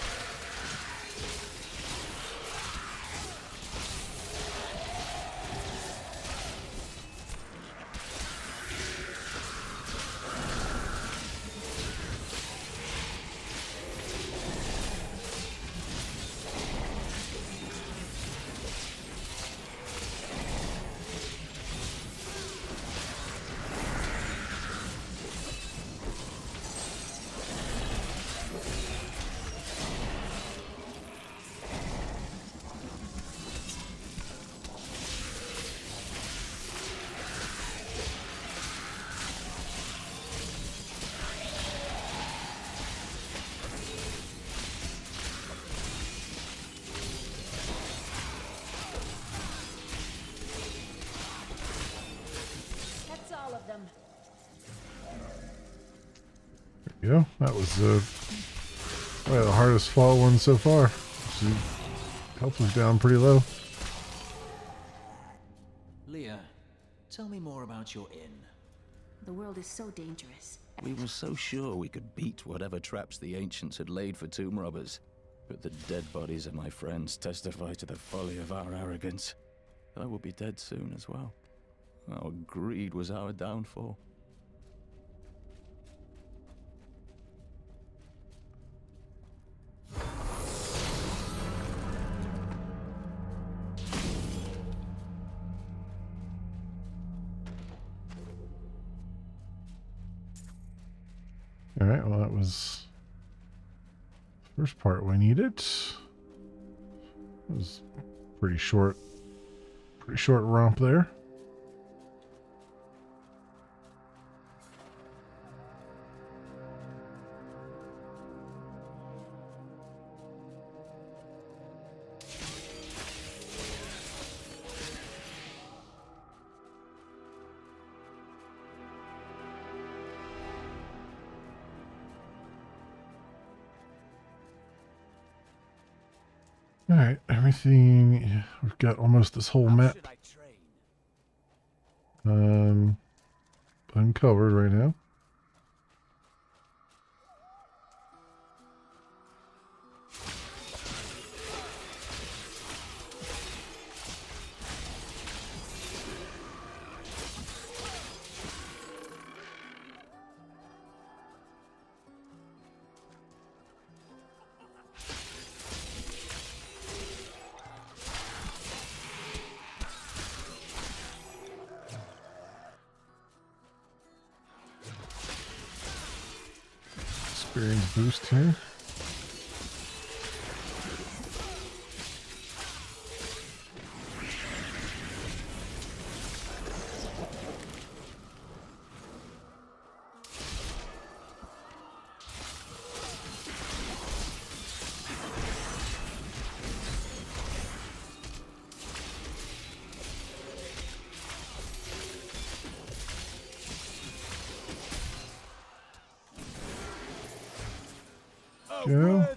There you go. That was probably the hardest fought one so far. See, health was down pretty low. Leah, tell me more about your inn. The world is so dangerous. We were so sure we could beat whatever traps the ancients had laid for tomb robbers. But the dead bodies of my friends testify to the folly of our arrogance. I will be dead soon as well. Our greed was our downfall. Alright, well that was First part we needed. It was pretty short romp there. Alright, everything, we've got almost this whole map uncovered right now. Experience boost here. Go.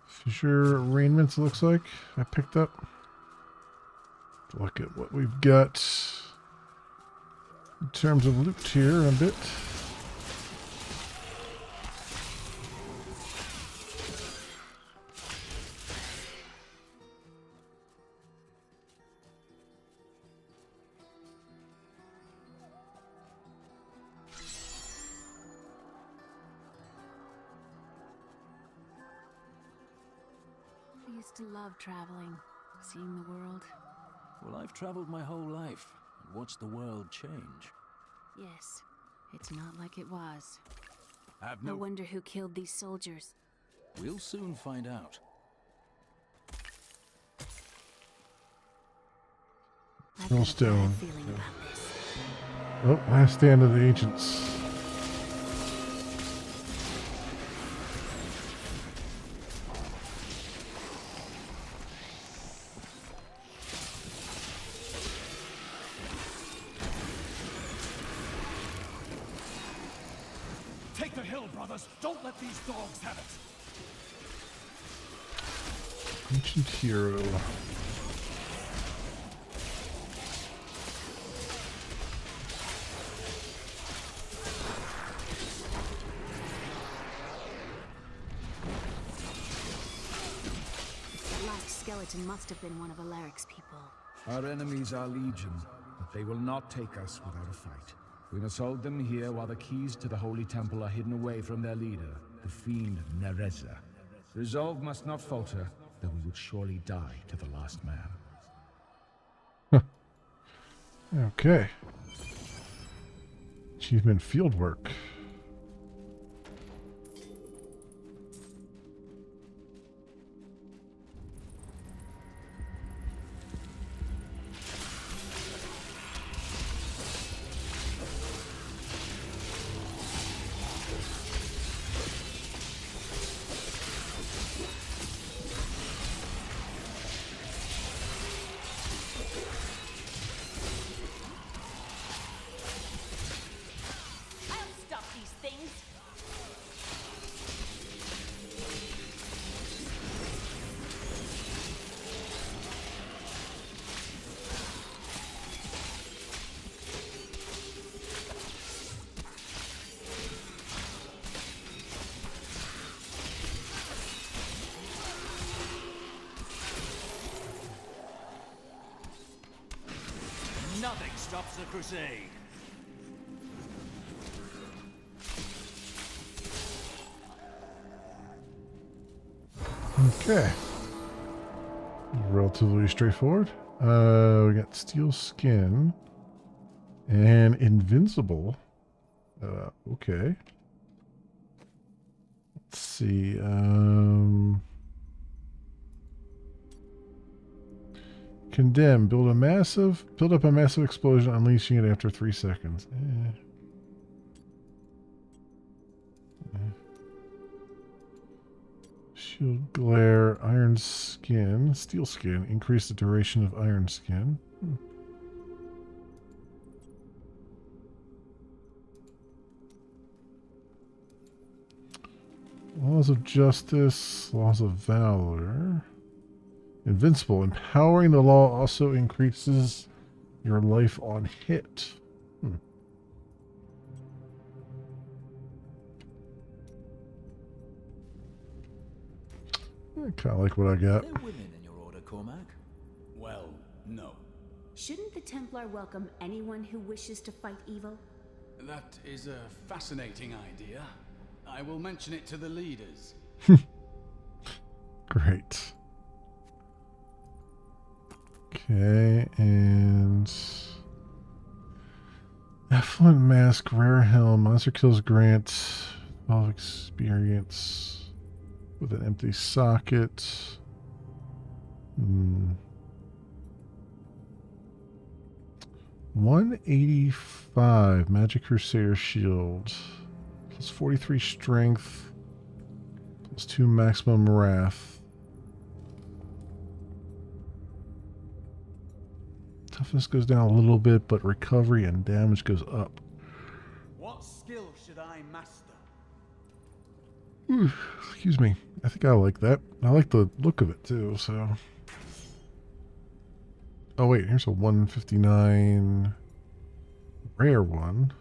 Fisher arraignments looks like I picked up. Look at what we've got in terms of loot here a bit. I used to love traveling, seeing the world. Well, I've traveled my whole life and watched the world change. Yes, it's not like it was. Have No wonder who killed these soldiers. We'll soon find out. I've got a bad Stone. feeling about this. Oh, last stand of the ancients. Take the hill, brothers! Don't let these dogs have it! Ancient hero. That last skeleton must have been one of Alaric's people. Our enemies are legion, but they will not take us without a fight. We must hold them here while the keys to the Holy Temple are hidden away from their leader, the fiend Nereza. Resolve must not falter, though we would surely die to the last man. Okay. Achievement fieldwork. Nothing stops the crusade. Okay. Relatively straightforward. We got steel skin and invincible. Okay. Let's see. Condemn. Build up a massive explosion, unleashing it after 3 seconds. Shield glare, iron skin, steel skin. Increase the duration of iron skin. Laws of justice, laws of valor. Invincible. Empowering the law also increases your life on hit. I kind of like what I got. Are there women in your order, Cormac? Well, no. Shouldn't the Templar welcome anyone who wishes to fight evil? That is a fascinating idea. I will mention it to the leaders. Great. Okay, and Affluent Mask, Rare Helm, Monster Kills grant 12 experience with an empty socket. 185 Magic Crusader Shield, plus 43 Strength, plus 2 maximum Wrath. Toughness goes down a little bit, but recovery and damage goes up. What skill should I master? Ooh, excuse me. I think I like that. I like the look of it too, so. Oh wait, here's a 159 rare one.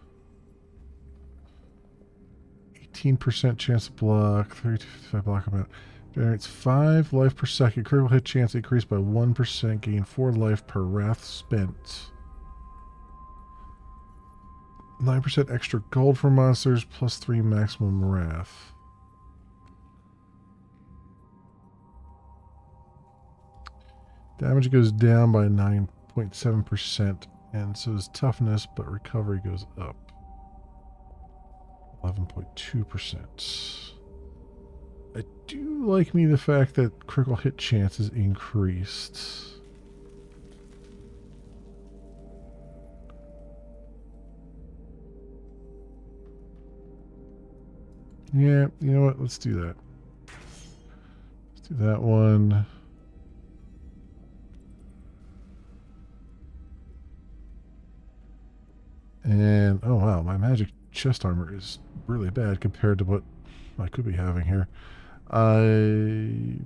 18% chance to block, 32-55 block amount. Generates 5 life per second. Critical hit chance increased by 1%. Gain 4 life per wrath spent. 9% extra gold for monsters, plus 3 maximum wrath. Damage goes down by 9.7%, and so is toughness, but recovery goes up 11.2%. I do like me the fact that critical hit chance is increased. Yeah, you know what? Let's do that. Let's do that one. And, oh wow, my magic chest armor is really bad compared to what I could be having here.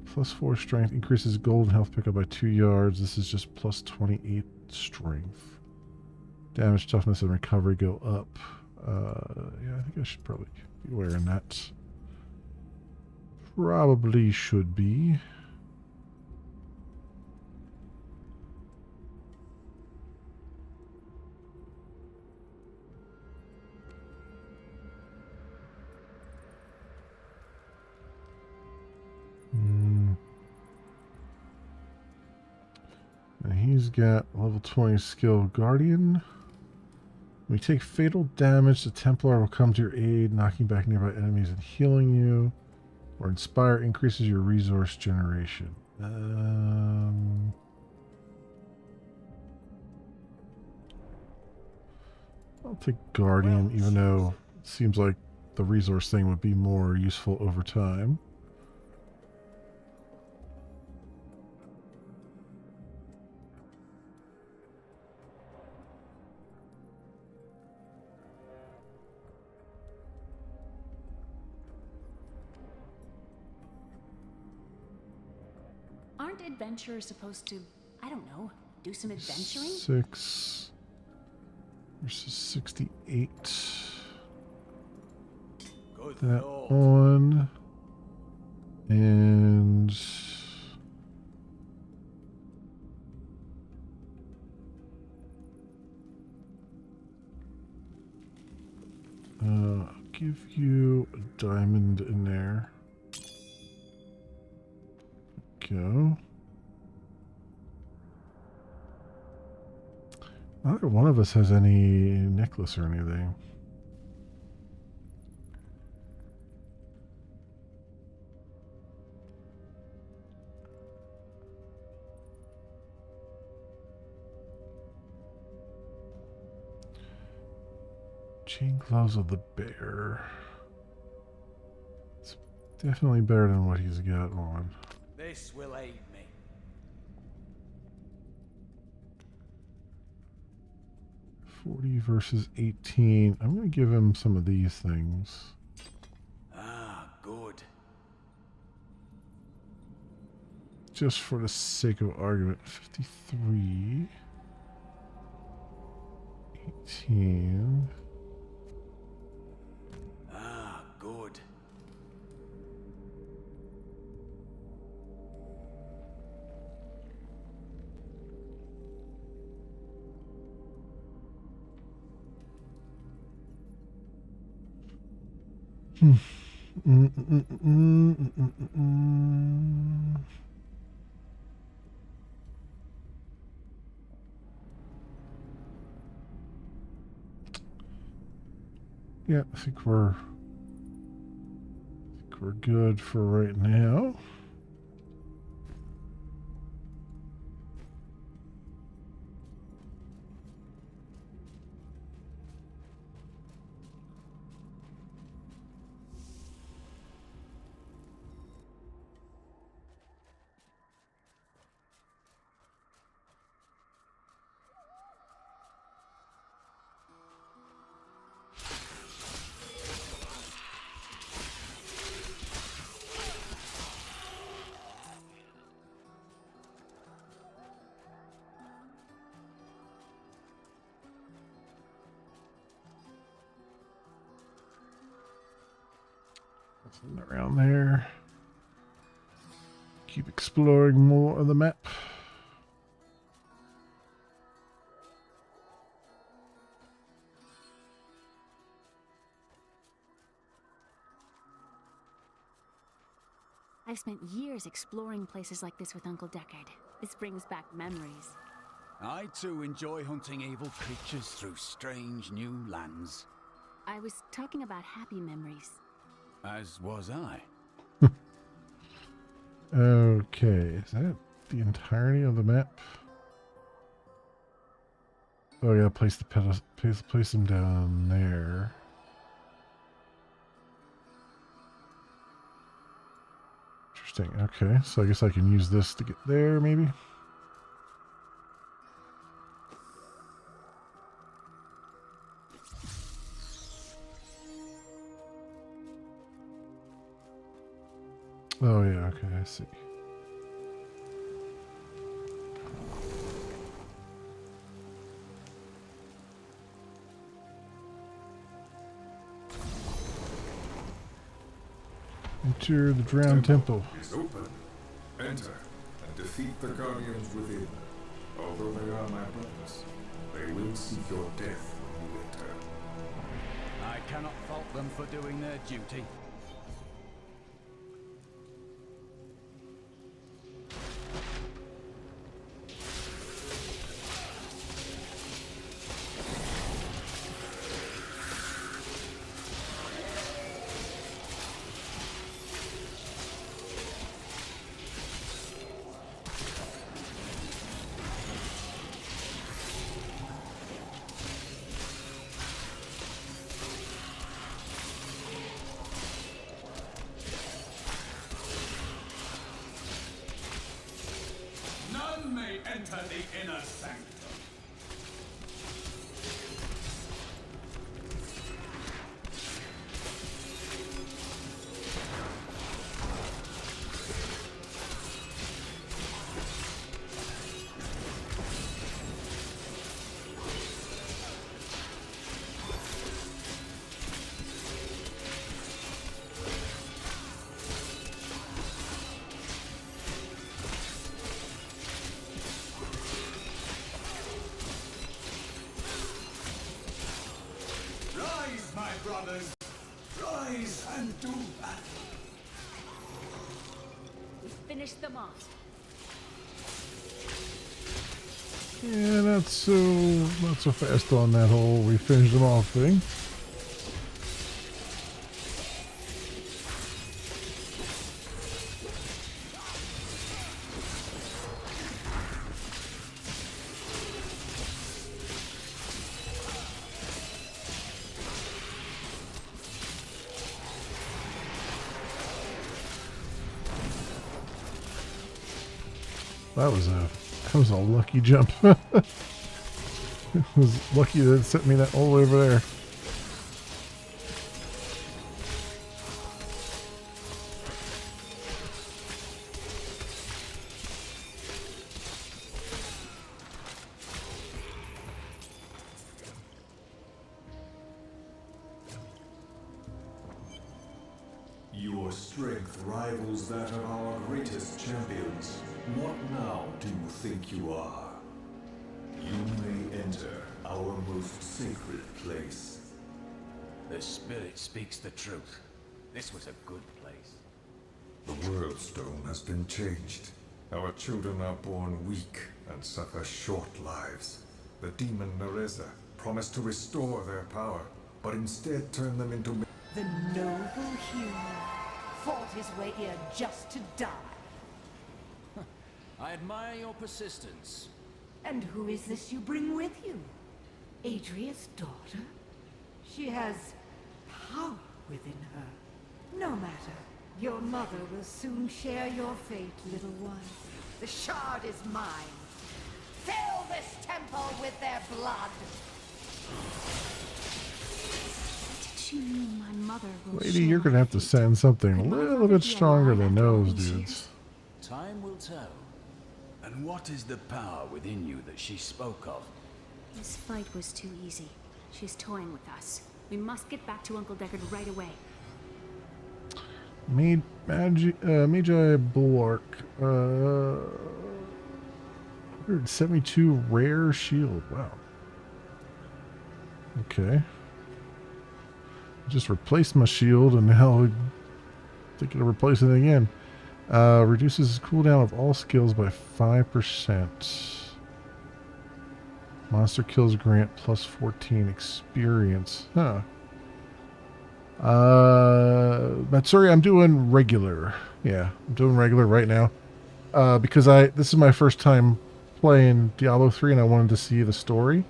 Plus 4 strength increases gold and health pickup by 2 yards. This is just plus 28 strength. Damage, toughness, and recovery go up. Yeah, I think I should probably be wearing that. Probably should be. And he's got level 20 skill Guardian. When you take fatal damage, the Templar will come to your aid, knocking back nearby enemies and healing you. Or Inspire increases your resource generation. I'll take Guardian, even though it seems like the resource thing would be more useful over time. Aren't adventurers supposed to, I don't know, do some adventuring? 6 versus 68. Good That thought. one. And I'll give you a diamond in there. Go. Neither one of us has any necklace or anything. Chain gloves of the bear. It's definitely better than what he's got on. This will aid me. 40 versus 18. I'm going to give him some of these things. Ah, good. Just for the sake of argument. 53. 18. Ah, good. Yeah, I think we're good for right now. Something around there. Keep exploring more of the map. I've spent years exploring places like this with Uncle Deckard. This brings back memories. I too enjoy hunting evil creatures through strange new lands. I was talking about happy memories. As was I. Okay, is that the entirety of the map? Oh, I gotta place the place them down there. Interesting. Okay, so I guess I can use this to get there, maybe. Oh yeah, okay, I see. Enter the Drowned Temple. Is open. Enter and defeat the guardians within. Although they are my brothers, they will seek your death when you enter. I cannot fault them for doing their duty. Enter the inner sanctum. Brothers, rise and do battle. We finished them off. Yeah, not so fast on that whole we finished them off thing. That was a lucky jump. It was lucky that it sent me that all the way over there. Your strength rivals that of our greatest champions. What now do you think you are? You may enter our most sacred place. The spirit speaks the truth. This was a good place. The world stone has been changed. Our children are born weak and suffer short lives. The demon Nereza promised to restore their power, but instead turned them into... The noble hero fought his way here just to die. I admire your persistence. And who is this you bring with you? Adria's daughter? She has power within her. No matter. Your mother will soon share your fate, little one. The shard is mine. Fill this temple with their blood. Did she mean my mother will Lady, you're gonna have to send something a little bit stronger than those dudes. Time will tell. And what is the power within you that she spoke of? This fight was too easy. She's toying with us. We must get back to Uncle Deckard right away. Magi Bulwark. 172 rare shield. Wow. Okay. Just replaced my shield and now I'm thinking of replacing it again. Reduces cooldown of all skills by 5%. Monster kills grant plus 14 experience. Huh. Matsuri, I'm doing regular. Yeah, I'm doing regular right now. Because this is my first time playing Diablo 3 and I wanted to see the story.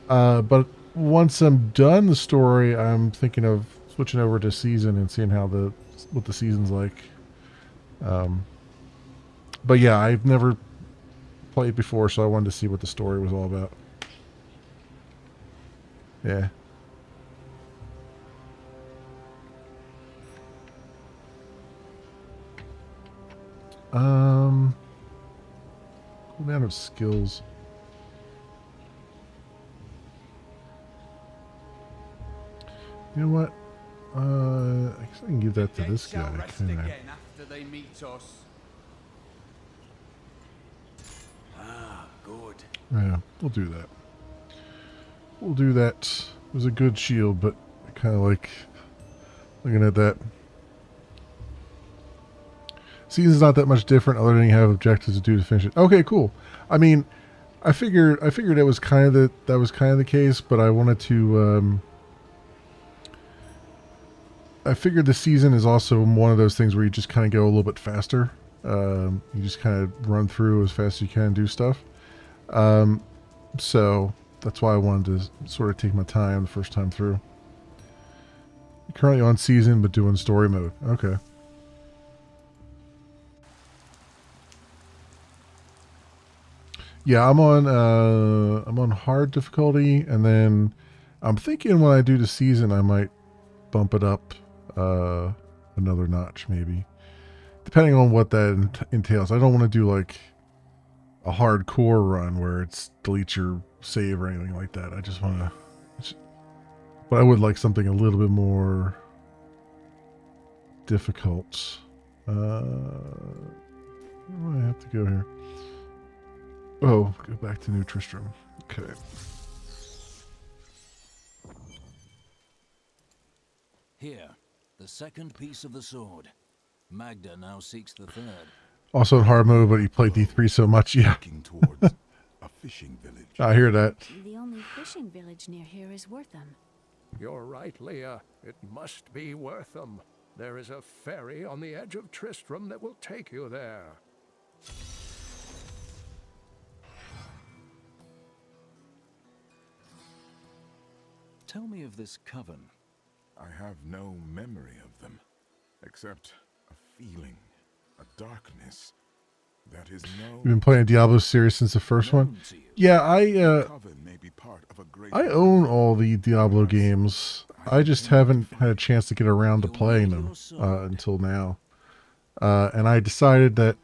But once I'm done the story, I'm thinking of switching over to season and seeing what the season's like. But yeah, I've never played before, so I wanted to see what the story was all about. Yeah. Cooldown of skills. You know what? I guess I can give that to this guy. After they meet us. Ah, good. Yeah, we'll do that. We'll do that. It was a good shield, but I kind of like looking at that. Season's not that much different other than you have objectives to do to finish it. Okay, cool. I mean, I figured it was kind of that was kind of the case, but I wanted to I figured the season is also one of those things where you just kind of go a little bit faster. You just kind of run through as fast as you can and do stuff. So that's why I wanted to sort of take my time the first time through. Currently on season, but doing story mode. Okay. Yeah, I'm on hard difficulty, and then I'm thinking when I do the season, I might bump it up another notch, maybe, depending on what that entails. I don't want to do like a hardcore run where it's delete your save or anything like that. I just want to, but I would like something a little bit more difficult. Where do I have to go here? Oh, go back to New Tristram. Okay. Here, the second piece of the sword. Magda now seeks the third. Also in hard mode, but you played D3 so much, yeah. Towards a fishing village. I hear that. The only fishing village near here is Wortham. You're right, Leah. It must be Wortham. There is a ferry on the edge of Tristram that will take you there. Tell me of this coven. I have no memory of them, except a feeling, a darkness, That is no. You've been playing a Diablo series since the first one? Yeah, I own all the Diablo games. I just haven't had a chance to get around to playing them until now. And I decided that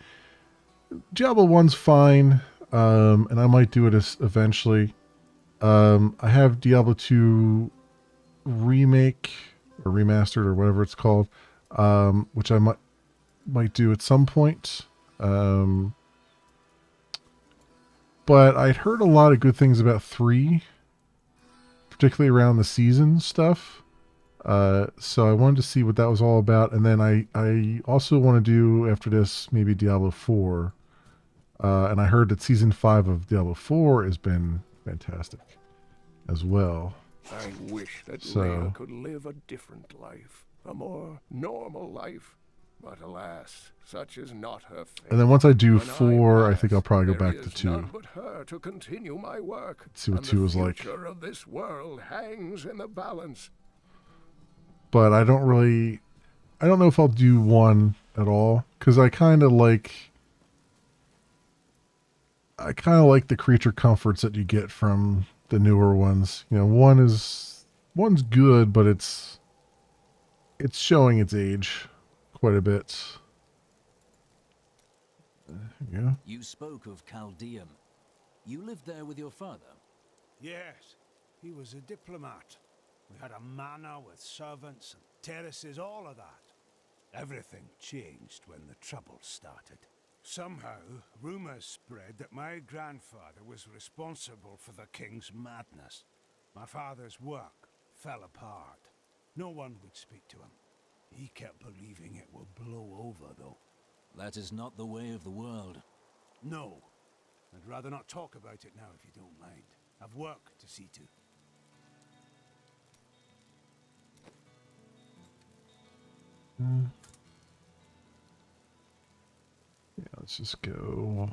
Diablo 1's fine, and I might do it eventually. I have Diablo 2 remake or remastered or whatever it's called, which I might do at some point. But I'd heard a lot of good things about 3, particularly around the season stuff. So I wanted to see what that was all about. And then I also want to do, after this, maybe Diablo 4. And I heard that season 5 of Diablo 4 has been fantastic as well. I wish that Leah could live a different life, a more normal life. But alas, such is not her fate. And then once I do 4, I think I'll probably go back to 2. None but her to continue my work. See what 2 is like. The future of this world hangs in the balance. But I don't know if I'll do 1 at all, because I kind of like the creature comforts that you get from the newer ones. You know, 1's good, but it's showing its age quite a bit. Yeah. You spoke of Chaldeum. You lived there with your father? Yes, he was a diplomat. We had a manor with servants and terraces, all of that. Everything changed when the trouble started. Somehow, rumors spread that my grandfather was responsible for the king's madness. My father's work fell apart. No one would speak to him. He kept believing it would blow over, though. That is not the way of the world. No. I'd rather not talk about it now, if you don't mind. I've work to see to. Yeah, let's just go.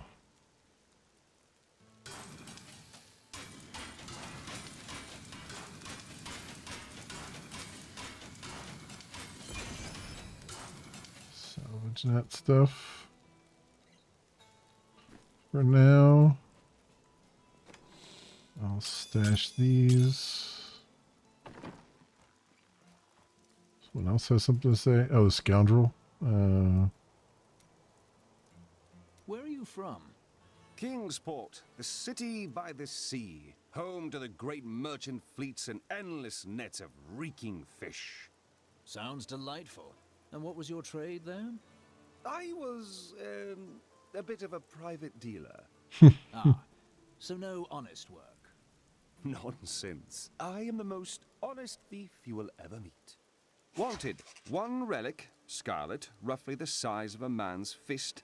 Salvage that stuff for now. I'll stash these. Someone else has something to say? Oh, the scoundrel. Where are you from? Kingsport, the city by the sea, home to the great merchant fleets and endless nets of reeking fish. Sounds delightful. And what was your trade there? I was, a bit of a private dealer. Ah, so no honest work. Nonsense. I am the most honest thief you will ever meet. Wanted, 1 relic, scarlet, roughly the size of a man's fist.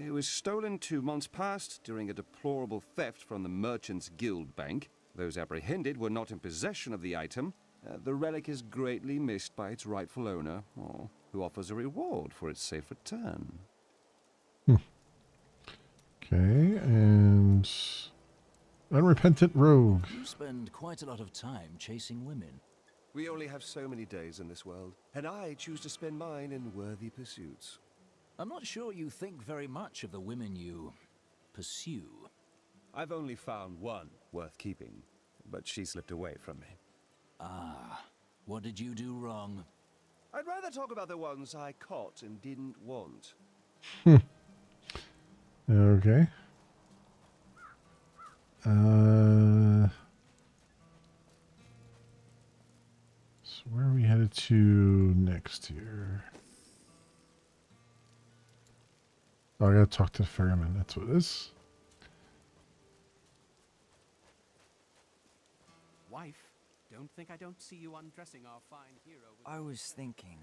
It was stolen 2 months past during a deplorable theft from the Merchants Guild Bank. Those apprehended were not in possession of the item. The relic is greatly missed by its rightful owner, who offers a reward for its safe return. Okay, and unrepentant rogue. You spend quite a lot of time chasing women. We only have so many days in this world, and I choose to spend mine in worthy pursuits. I'm not sure you think very much of the women you pursue. I've only found 1 worth keeping, but she slipped away from me. Ah, what did you do wrong? I'd rather talk about the ones I caught and didn't want. Okay. So where are we headed to next here? Oh, I gotta talk to the ferryman. That's what it is. Wife, don't think I don't see you undressing our fine hero. I was thinking.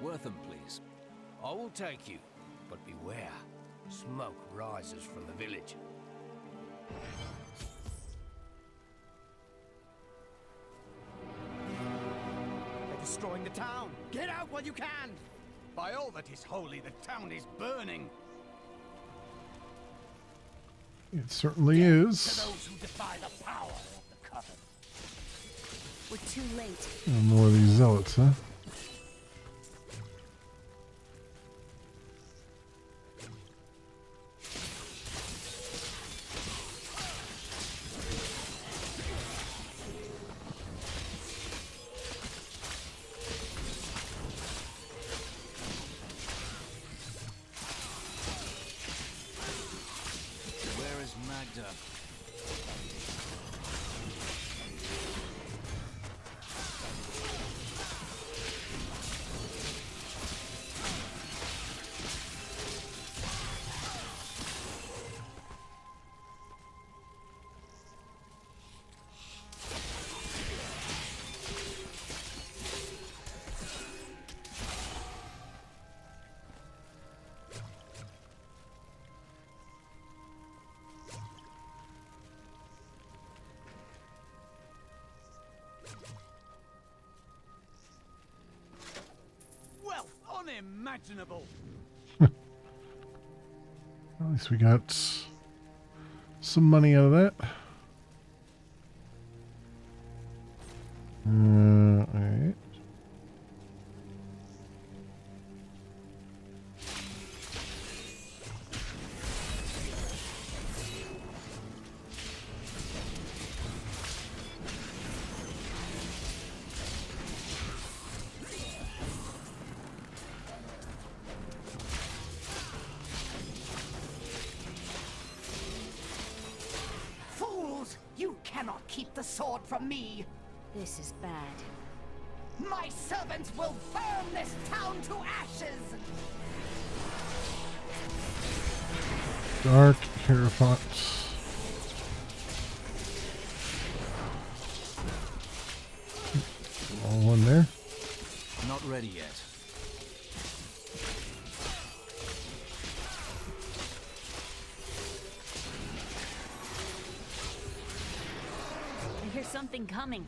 Wortham, please. I will take you, but beware. Smoke rises from the village. They're destroying the town. Get out while you can. By all that is holy, the town is burning. It certainly is. To those who defy the power of the Coven. We're too late. More of these zealots, huh? Where is Magda? Wealth unimaginable. At least we got some money out of that. Alright. Fools! You cannot keep the sword from me! This is bad. My servants will burn this town to ashes! Dark Hierophant. All one there. Not ready yet. I hear something coming.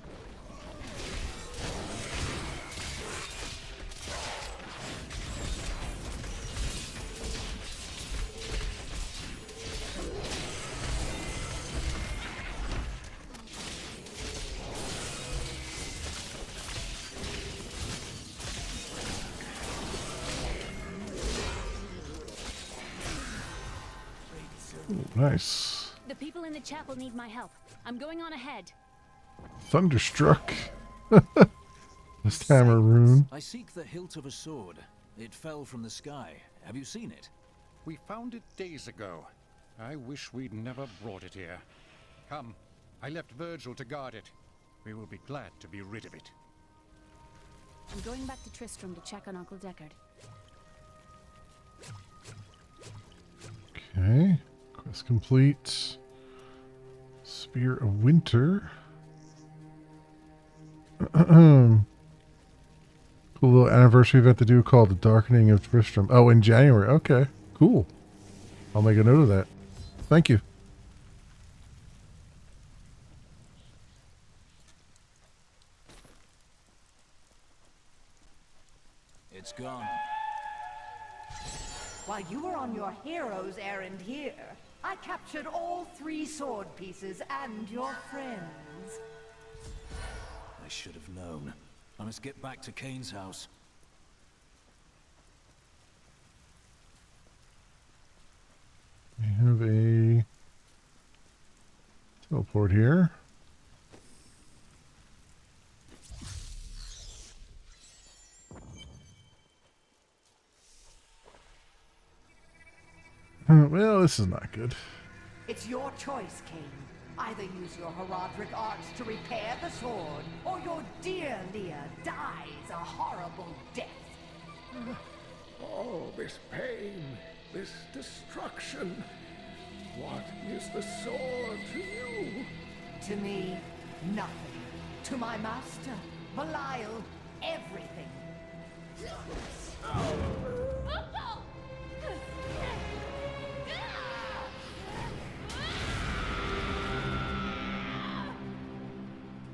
Ooh, nice. The people in the chapel need my help. I'm going on ahead. Thunderstruck. This hammer rune. I seek the hilt of a sword. It fell from the sky. Have you seen it? We found it days ago. I wish we'd never brought it here. Come, I left Virgil to guard it. We will be glad to be rid of it. I'm going back to Tristram to check on Uncle Deckard. Okay. Quest complete. Spear of Winter. Cool little anniversary event to do called The Darkening of Tristram. Oh, in January. Okay. Cool. I'll make a note of that. Thank you. It's gone. While you were on your hero's errand here, I captured all 3 sword pieces and your friends. I should have known. I must get back to Kane's house. We have a teleport here. Well, this is not good. It's your choice, Kane. Either use your Herodric arts to repair the sword, or your dear Leah dies a horrible death. Oh, this pain, this destruction. What is the sword to you? To me, nothing. To my master, Belial, everything.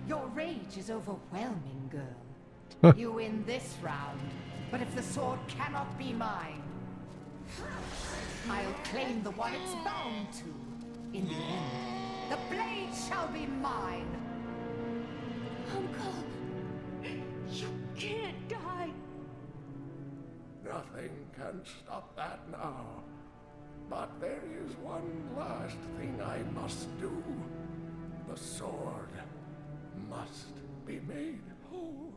Your rage is overwhelming, girl. You win this round, but if the sword cannot be mine, I'll claim the one it's bound to. In the end, the blade shall be mine. Uncle, you can't die. Nothing can stop that now. But there is one last thing I must do. The sword must be made whole.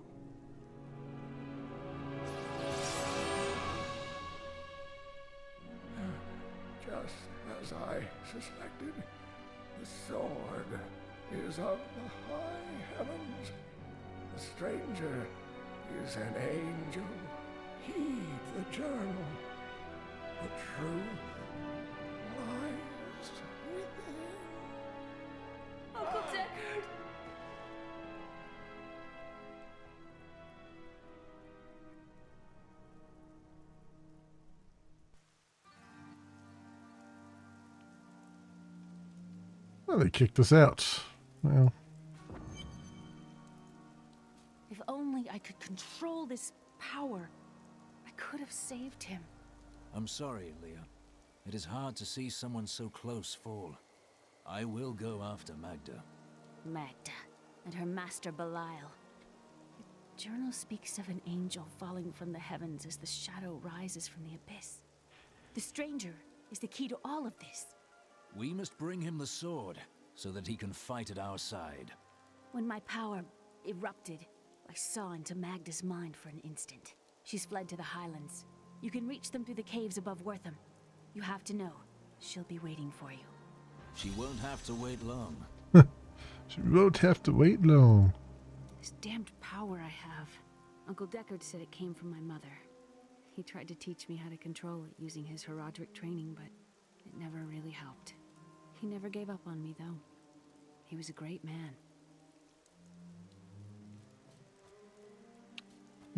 Just as I suspected, the sword is of the high heavens. The stranger is an angel. Heed the journal. The truth lies within. Uncle Deckard! Well, they kicked us out. Well, If only I could control this power, I could have saved him. I'm sorry, Leah. It is hard to see someone so close fall. I will go after Magda. Magda and her master Belial. The journal speaks of an angel falling from the heavens as the shadow rises from the abyss. The stranger is the key to all of this. We must bring him the sword, so that he can fight at our side. When my power erupted, I saw into Magda's mind for an instant. She's fled to the highlands. You can reach them through the caves above Wortham. You have to know, she'll be waiting for you. She won't have to wait long. she won't have to wait long. This damned power I have. Uncle Deckard said it came from my mother. He tried to teach me how to control it using his Herodric training, but it never really helped. He never gave up on me, though. He was a great man.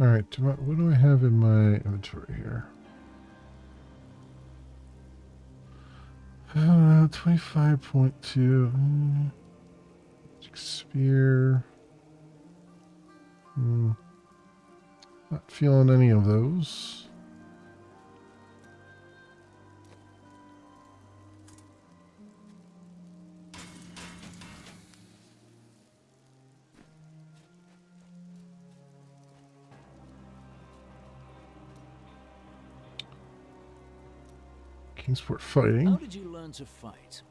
Alright, what do I have in my inventory here? 25.2. Magic Spear. Not feeling any of those. Kingsport fighting. How did you learn to fight?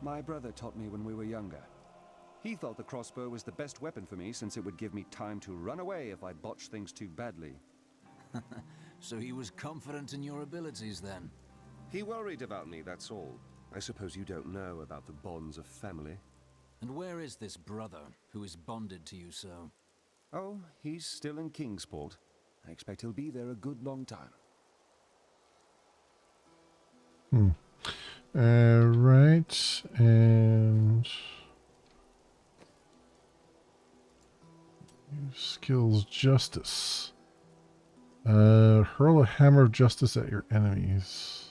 My brother taught me when we were younger. He thought the crossbow was the best weapon for me since it would give me time to run away if I botched things too badly. So he was confident in your abilities then? He worried about me, that's all. I suppose you don't know about the bonds of family. And where is this brother who is bonded to you so? Oh, he's still in Kingsport. I expect he'll be there a good long time. Right, and skills justice. Hurl a hammer of justice at your enemies.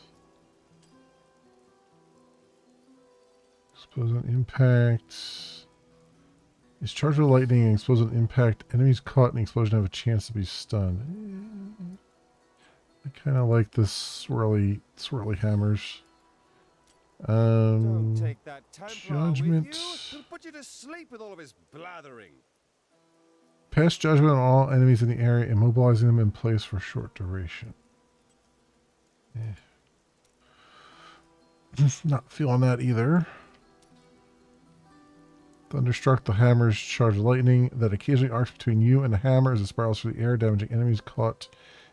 Expose on impact. Is charged with lightning and expose on impact. Enemies caught in the explosion have a chance to be stunned. I kind of like this swirly hammers. Don't take that Judgment. with you. He'll put you to sleep with all of his blathering. Pass judgment on all enemies in the area, immobilizing them in place for a short duration. Not feeling that either. Thunderstruck, the hammers charge lightning that occasionally arcs between you and the hammer as it spirals through the air, damaging enemies caught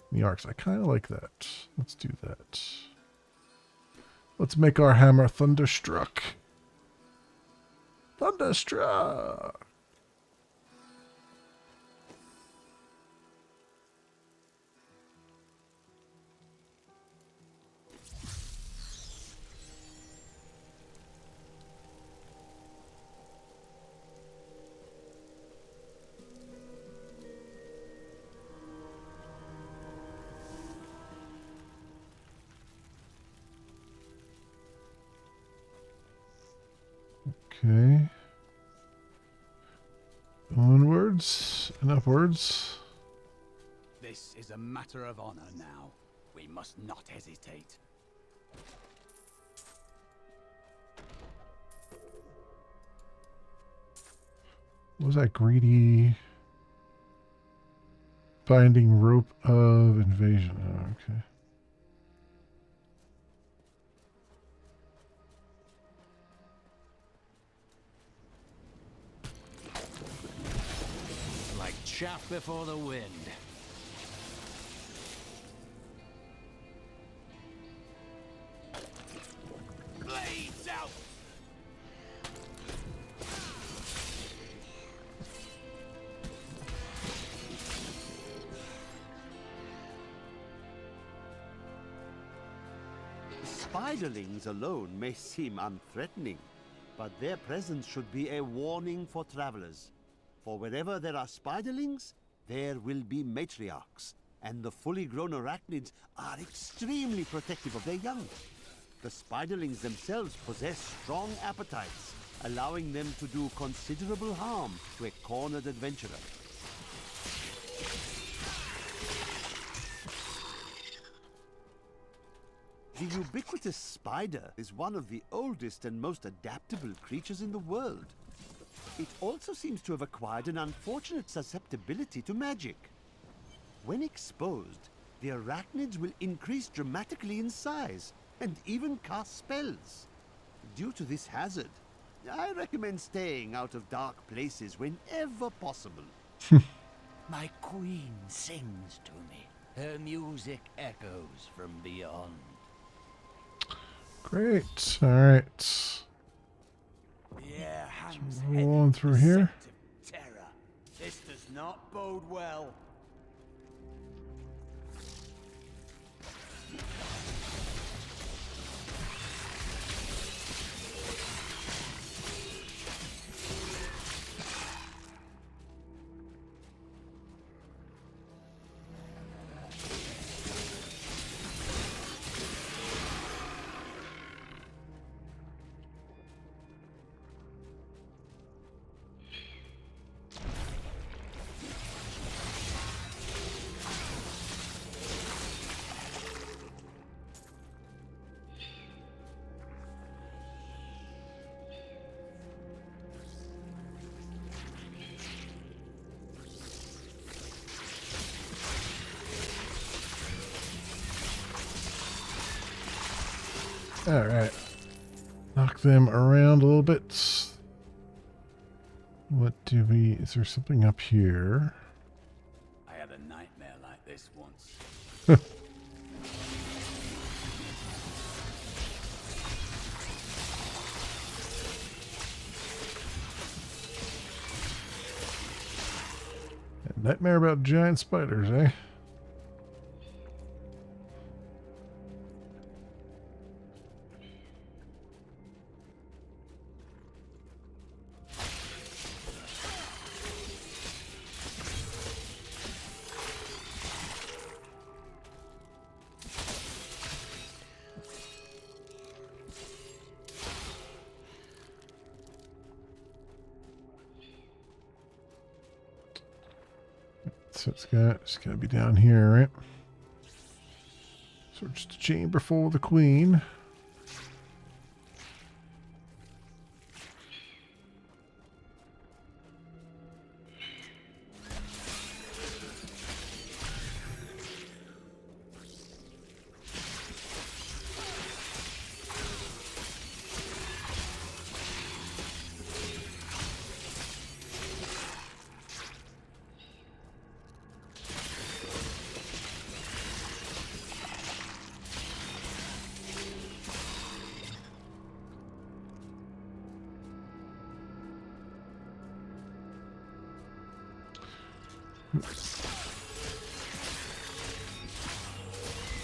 in the arcs. I kind of like that. Let's do that. Let's make our hammer thunderstruck. Thunderstruck! Okay. Onwards and upwards. This is a matter of honor now. We must not hesitate. What was that greedy? Binding rope of invasion. Oh, okay. Like chaff before the wind. Blades out! Spiderlings alone may seem unthreatening, but their presence should be a warning for travelers. For wherever there are spiderlings, there will be matriarchs, and the fully grown arachnids are extremely protective of their young. The spiderlings themselves possess strong appetites, allowing them to do considerable harm to a cornered adventurer. The ubiquitous spider is one of the oldest and most adaptable creatures in the world. It also seems to have acquired an unfortunate susceptibility to magic. When exposed, the arachnids will increase dramatically in size and even cast spells. Due to this hazard, I recommend staying out of dark places whenever possible. My queen sings to me. Her music echoes from beyond. Great. All right. The air hangs Roll on through here. terror. This does not bode well. All right. Knock them around a little bit. What do we... Is there something up here? I had a nightmare like this once. A nightmare about giant spiders, eh? So it's gotta be down here, right? Search the chamber for the queen.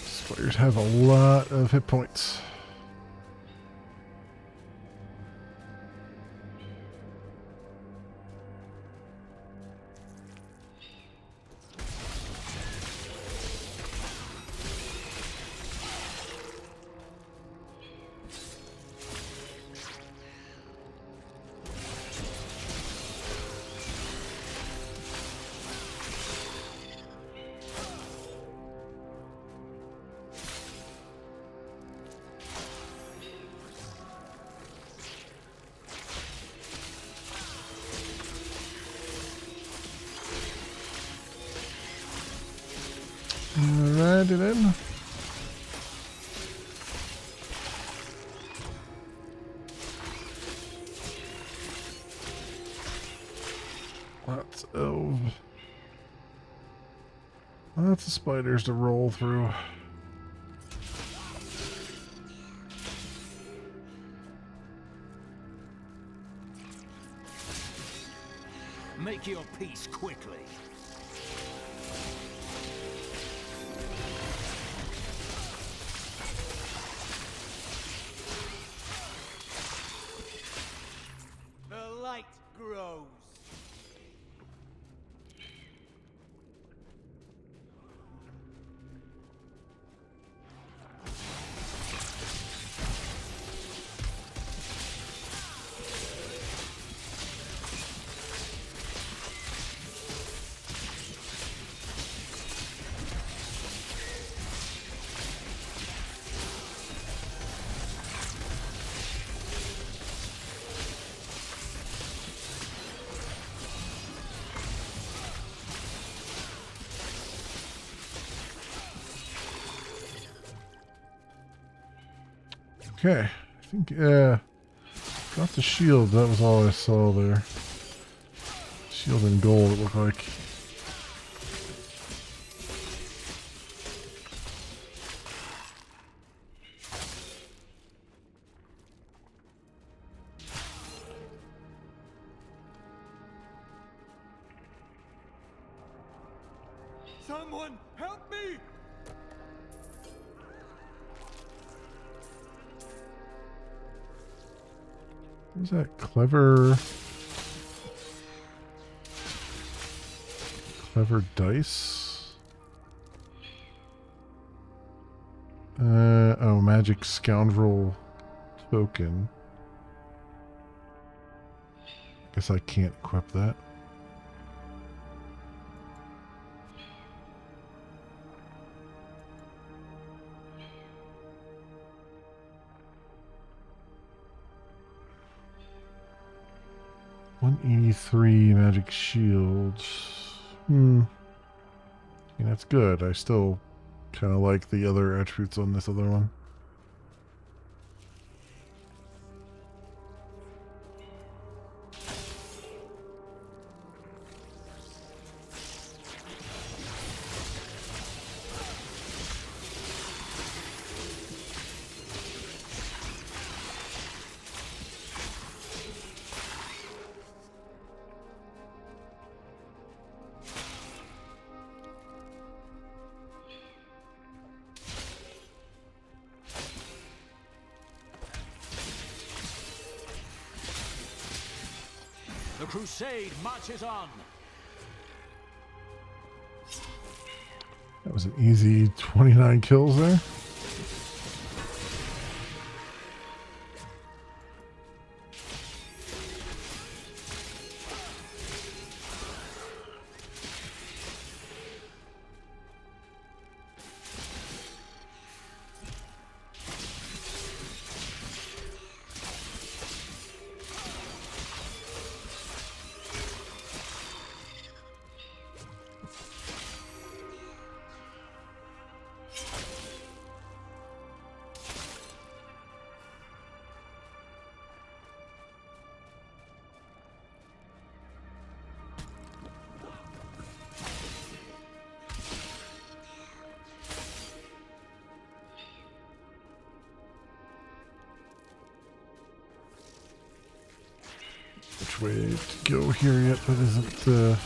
Spiders have a lot of hit points. it in. Lots of spiders to roll through. Make your peace quickly. The light grows. Okay, I think, got the shield. That was all I saw there. Shield and gold, it looked like. Someone help me! Who's that? Clever dice? Oh, magic scoundrel token. Guess I can't equip that. $183 magic shields. Yeah, that's good. I still kind of like the other attributes on this other one. The crusade marches on. That was an easy 29 kills there. Which way to go here yet? That isn't the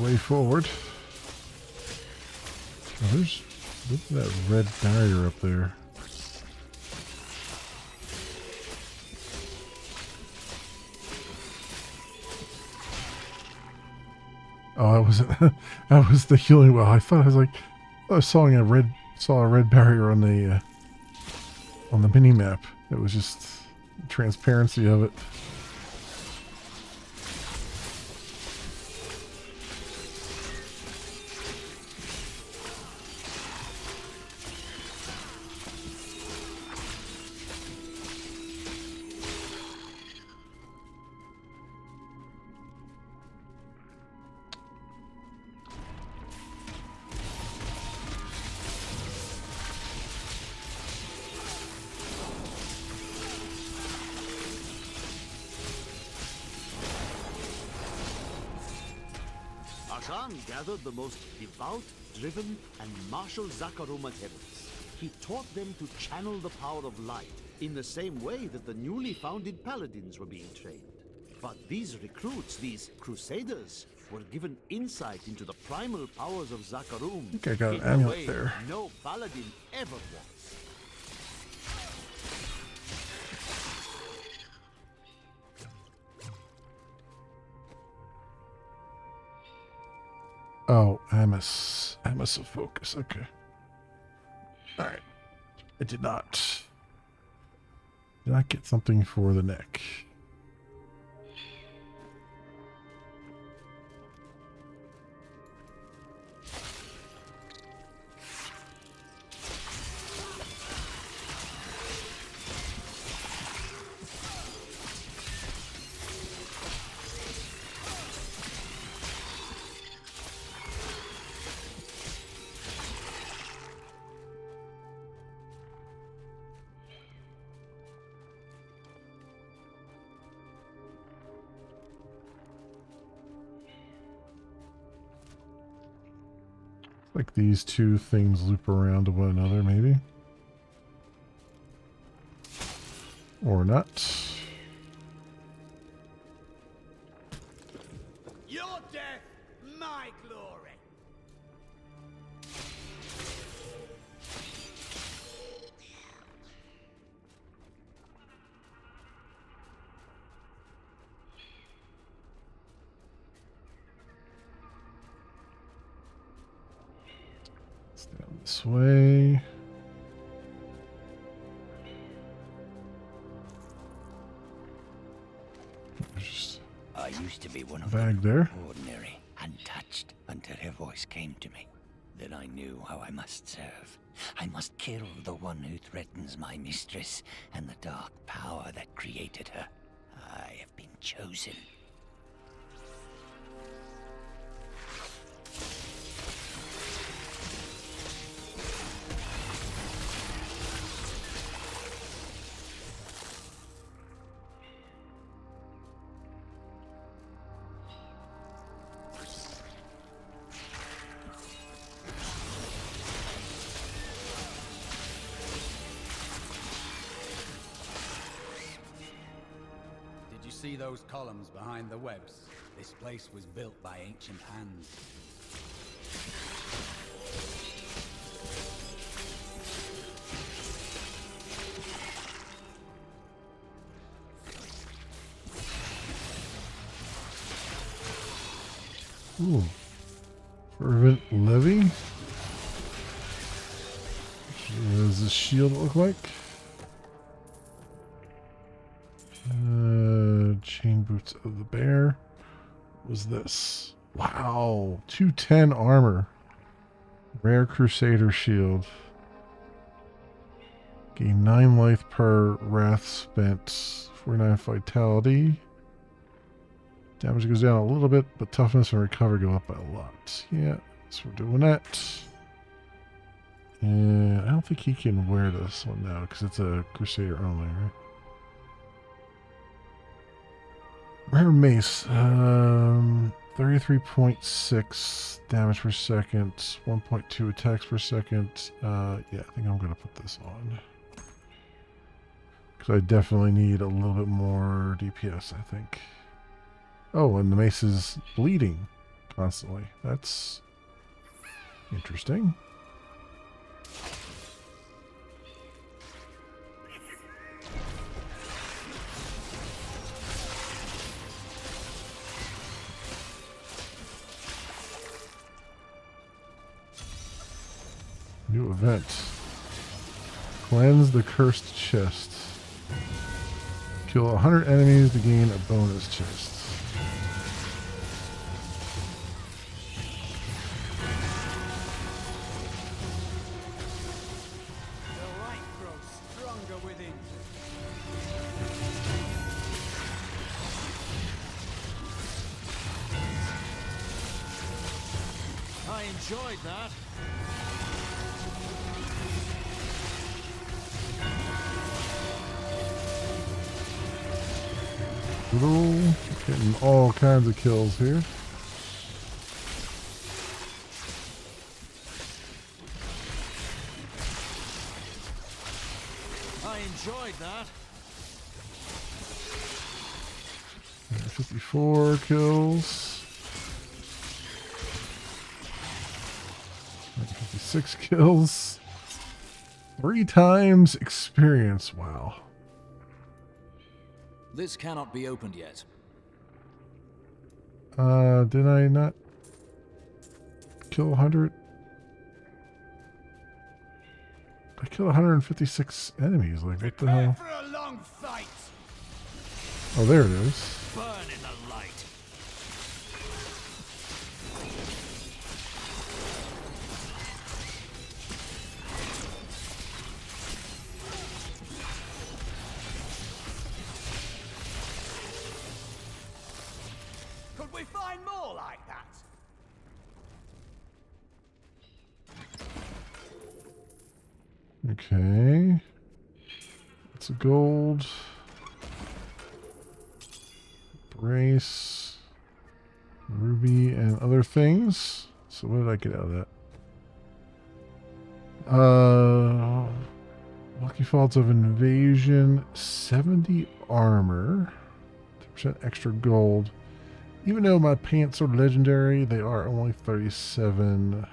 way forward. Oh, there's look at that red barrier up there. Oh, that wasn't. That was the healing well. I thought I was like, I saw a red barrier on the mini map. It was just transparency of it. Zan gathered the most devout, driven, and martial Zakarum adherents. He taught them to channel the power of light in the same way that the newly founded paladins were being trained. But these recruits, these crusaders, were given insight into the primal powers of Zakarum. I think I got an in a amulet way there. no paladin ever was. Oh, Amos of focus. Okay. All right. I did not get something for the neck. Like these two things loop around to one another, maybe. Or not. Your death, my glory. Down this way. I used to be one of Bag them, there. ordinary, untouched, until her voice came to me. Then I knew how I must serve. I must kill the one who threatens my mistress and the dark power that created her. I have been chosen. Did you see those columns behind the webs? This place was built by ancient hands. Ooh. Fervent Levy. What does this shield look like? Chain boots of the bear. What was this? Wow. 210 armor. Rare Crusader shield. Gain 9 life per wrath spent. 49 vitality. Damage goes down a little bit, but toughness and recovery go up by a lot. Yeah, so we're doing that. And I don't think he can wear this one now because it's a Crusader only, right? Rare Mace. 33.6 damage per second. 1.2 attacks per second. Yeah, I think I'm going to put this on. Because I definitely need a little bit more DPS, I think. Oh, and the mace is bleeding constantly. That's interesting. New event. Cleanse the cursed chest. Kill 100 enemies to gain a bonus chest. I enjoyed that. Getting all kinds of kills here. I enjoyed that. 54 kills. 56 kills. 3 times experience. Wow. This cannot be opened yet. Did I not kill 100? I killed 156 enemies. Like, what the hell? For a long fight. Oh, there it is. Burn in the light. Could we find more like that? Okay. It's a gold. Brace. Ruby and other things. So what did I get out of that? Lucky Faults of Invasion. 70 armor. 10% extra gold. Even though my pants are legendary, they are only 37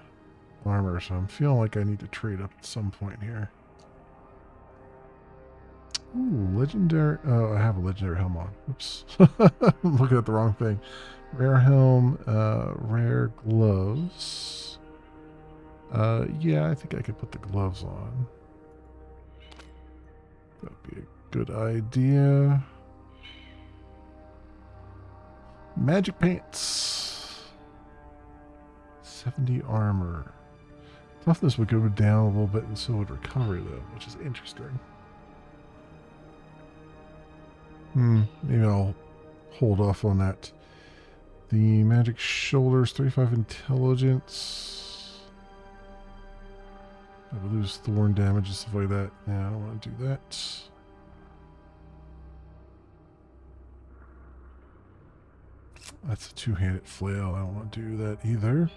armor, so I'm feeling like I need to trade up at some point here. Ooh, legendary. Oh, I have a legendary helm on. Oops. I'm looking at the wrong thing. Rare helm, rare gloves. Yeah, I think I could put the gloves on. That'd be a good idea. Magic pants. 70 armor. Toughness would go down a little bit, and so would recovery, though, which is interesting. Maybe I'll hold off on that. The magic shoulders, 35 intelligence. I would lose thorn damage and stuff like that. Yeah, I don't want to do that. That's a two-handed flail. I don't want to do that either.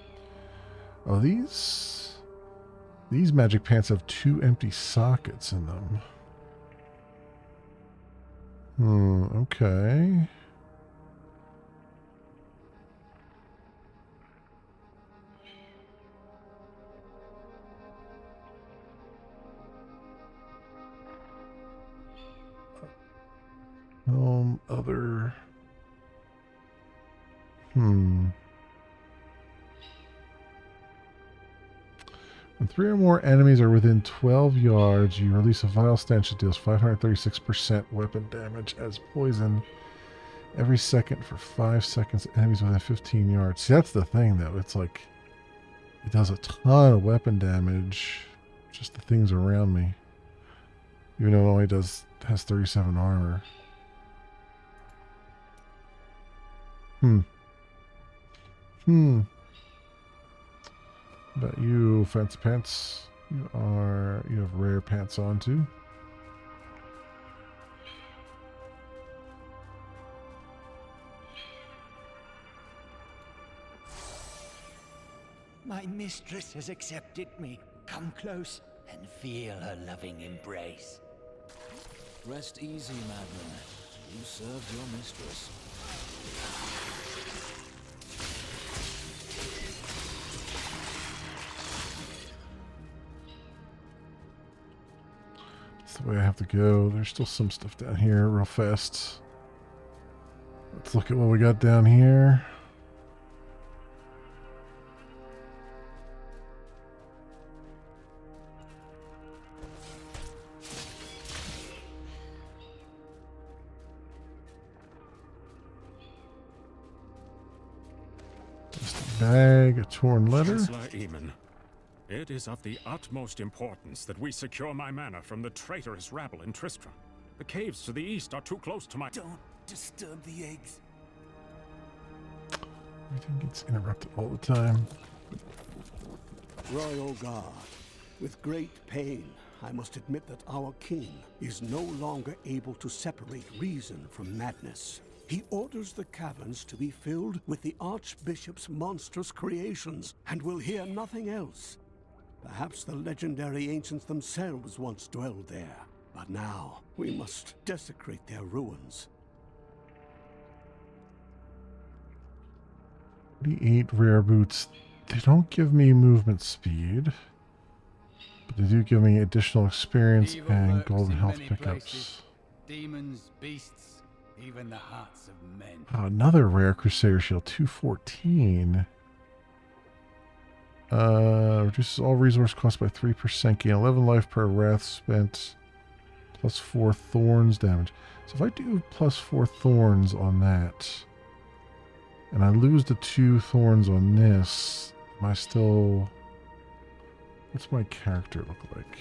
Oh, these magic pants have 2 empty sockets in them. Okay. Other. When 3 or more enemies are within 12 yards, you release a vile stench that deals 536% weapon damage as poison every second for 5 seconds. Enemies within 15 yards. See, that's the thing, though. It's like it does a ton of weapon damage, just the things around me. Even though it only has 37 armor. About you, fancy pants. You have rare pants on too. My mistress has accepted me. Come close and feel her loving embrace. Rest easy, madman. You served your mistress. That's the way I have to go. There's still some stuff down here real fast. Let's look at what we got down here. Just a bag, a torn letter. Chancellor Eamon, it is of the utmost importance that we secure my manor from the traitorous rabble in Tristram. The caves to the east are too close to my— Don't disturb the eggs. Everything gets interrupted all the time. Royal Guard, with great pain, I must admit that our king is no longer able to separate reason from madness. He orders the caverns to be filled with the Archbishop's monstrous creations, and will hear nothing else. Perhaps the legendary ancients themselves once dwelled there. But now, we must desecrate their ruins. 48 rare boots. They don't give me movement speed, but they do give me additional experience Evil and lurks golden in health many pickups. places. Demons, beasts, even the hearts of men. Oh, another rare Crusader Shield, 214. Reduces all resource costs by 3%. Gain 11 life per wrath spent. Plus 4 thorns damage. So if I do plus 4 thorns on that, and I lose the 2 thorns on this, am I still... What's my character look like?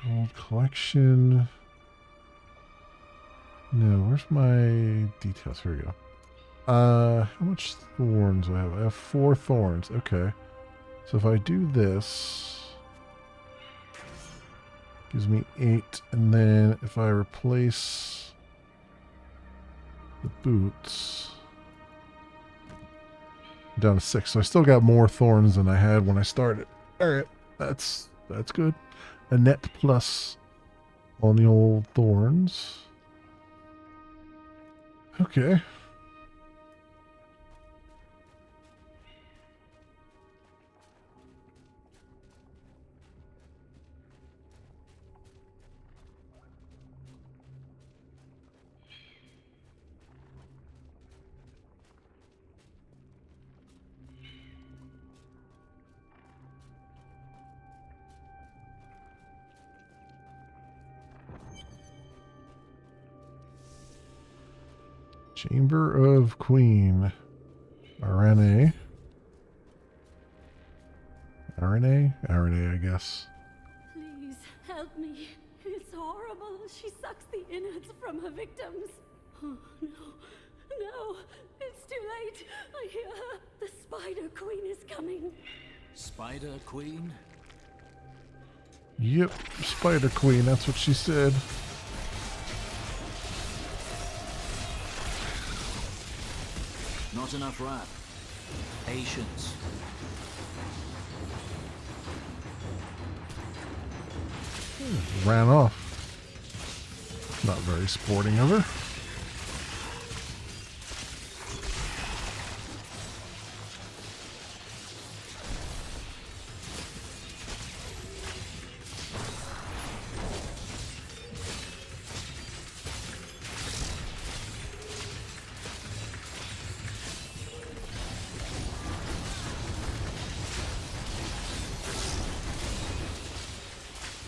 Gold collection. No, where's my details? Here we go. How much thorns do I have? I have 4 thorns. Okay. So if I do this, gives me 8, and then if I replace the boots, I'm down to 6. So I still got more thorns than I had when I started. Alright, that's good. A net plus on the old thorns. Okay. Chamber of Queen. RNA. RNA, I guess. Please help me. It's horrible. She sucks the innards from her victims. Oh, no. No. It's too late. I hear her. The Spider Queen is coming. Spider Queen? Yep, Spider Queen, that's what she said. Not enough wrath. Patience. Ran off. Not very sporting of her.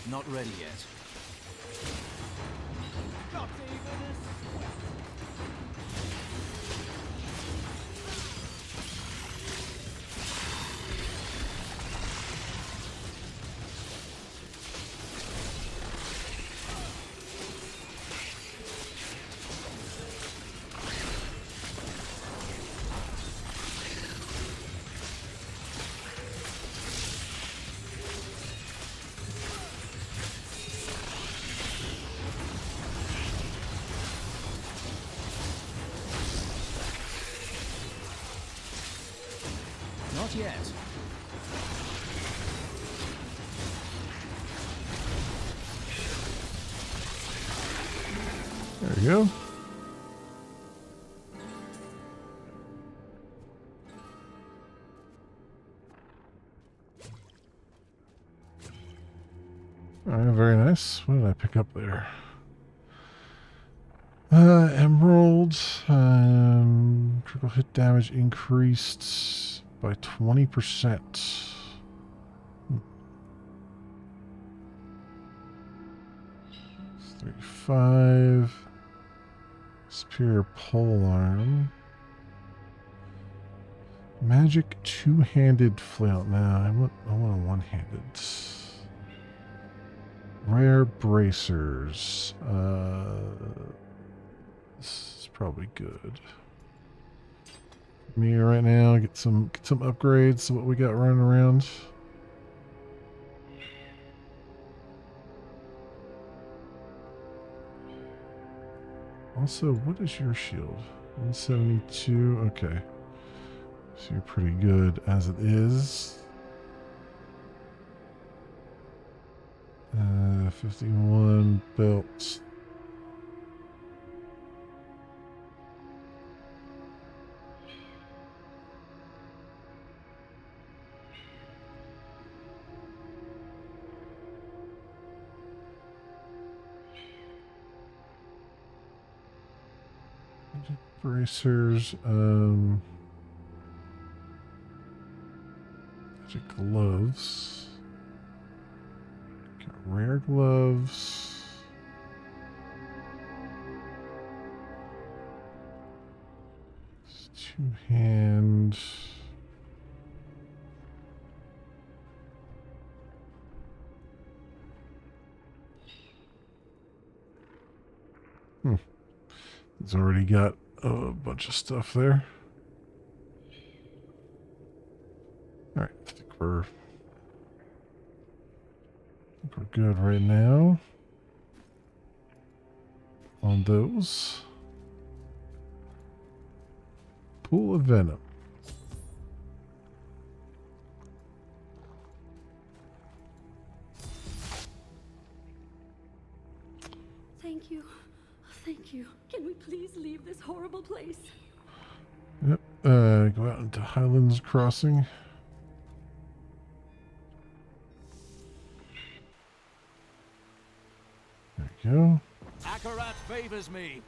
Not ready yet. Not even a sweat. Not yet. There we go. Alright, very nice. What did I pick up there? Emerald. Critical hit damage increased by 20%. 35. Superior polearm. Magic two-handed flail. Nah, I want a one-handed. Rare bracers. This is probably good. Me right now, get some upgrades to what we got running around. Also, what is your shield? 172. Okay. So you're pretty good as it is. 51 belts. Bracers, magic gloves. Got rare gloves. Two-hand. It's already got a bunch of stuff there. All right, I think we're good right now on those. Pool of Venom. Thank you. Thank you. Can we please leave this horrible place? Yep. Go out into Highlands Crossing. There you go. Akarat favors me.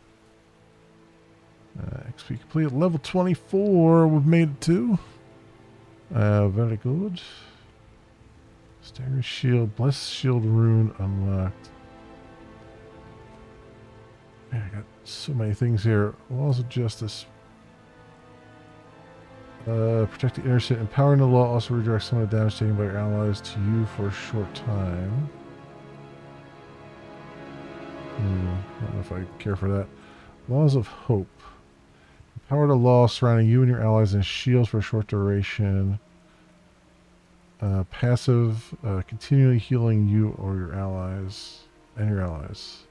XP complete. Level 24. We've made it to. Very good. Stagger Shield. Blessed Shield Rune unlocked. Man, I got so many things here. Laws of Justice. Protect the innocent. Empowering the law also redirects some of the damage taken by your allies to you for a short time. I don't know if I care for that. Laws of Hope. Empower the law surrounding you and your allies in shields for a short duration. Passive, continually healing you or your allies. And your allies.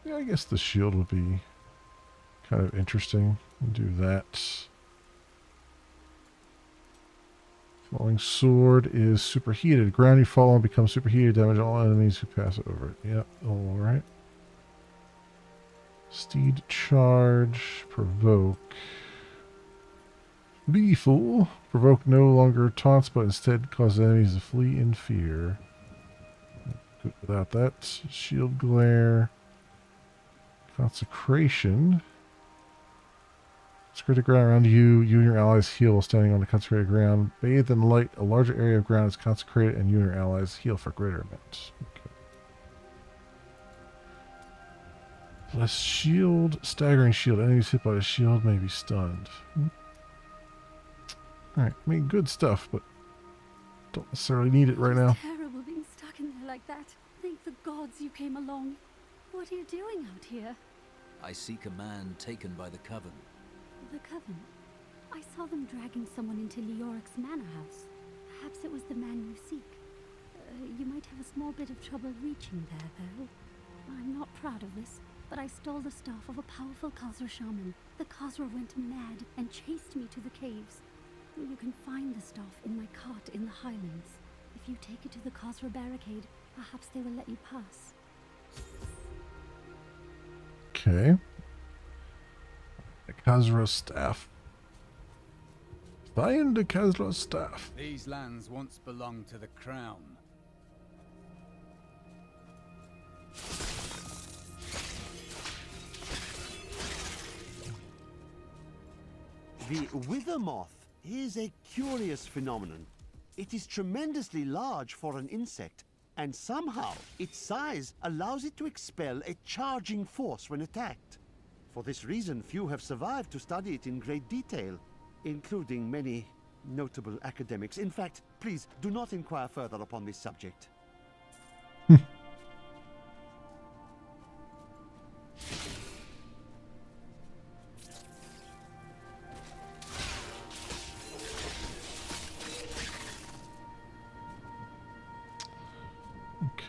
Yeah, I guess the shield would be kind of interesting. Do that. Falling Sword is superheated. Ground you fall on becomes superheated. Damage all enemies who pass over it. Yep, alright. Steed Charge. Provoke. Be Fool. Provoke no longer taunts, but instead causes enemies to flee in fear. Good without that. Shield Glare. Consecration. Consecrated ground around you. You and your allies heal while standing on the consecrated ground. Bathed in light, a larger area of ground is consecrated, and you and your allies heal for greater amounts. Okay. Blessed Shield. Staggering Shield. Enemies hit by the shield may be stunned. Alright, I mean, good stuff, but don't necessarily need it right now. It's terrible being stuck in there like that. Thank the gods you came along. What are you doing out here? I seek a man taken by the Coven. The Coven? I saw them dragging someone into Leoric's manor house. Perhaps it was the man you seek. You might have a small bit of trouble reaching there, though. I'm not proud of this, but I stole the staff of a powerful Khazra shaman. The Khazra went mad and chased me to the caves. You can find the staff in my cart in the Highlands. If you take it to the Khazra barricade, perhaps they will let you pass. Okay. The Khazra staff. Find the Khazra staff. These lands once belonged to the crown. The wither moth is a curious phenomenon. It is tremendously large for an insect, and somehow its size allows it to expel a charging force when attacked. For this reason, few have survived to study it in great detail, including many notable academics. In fact, please do not inquire further upon this subject.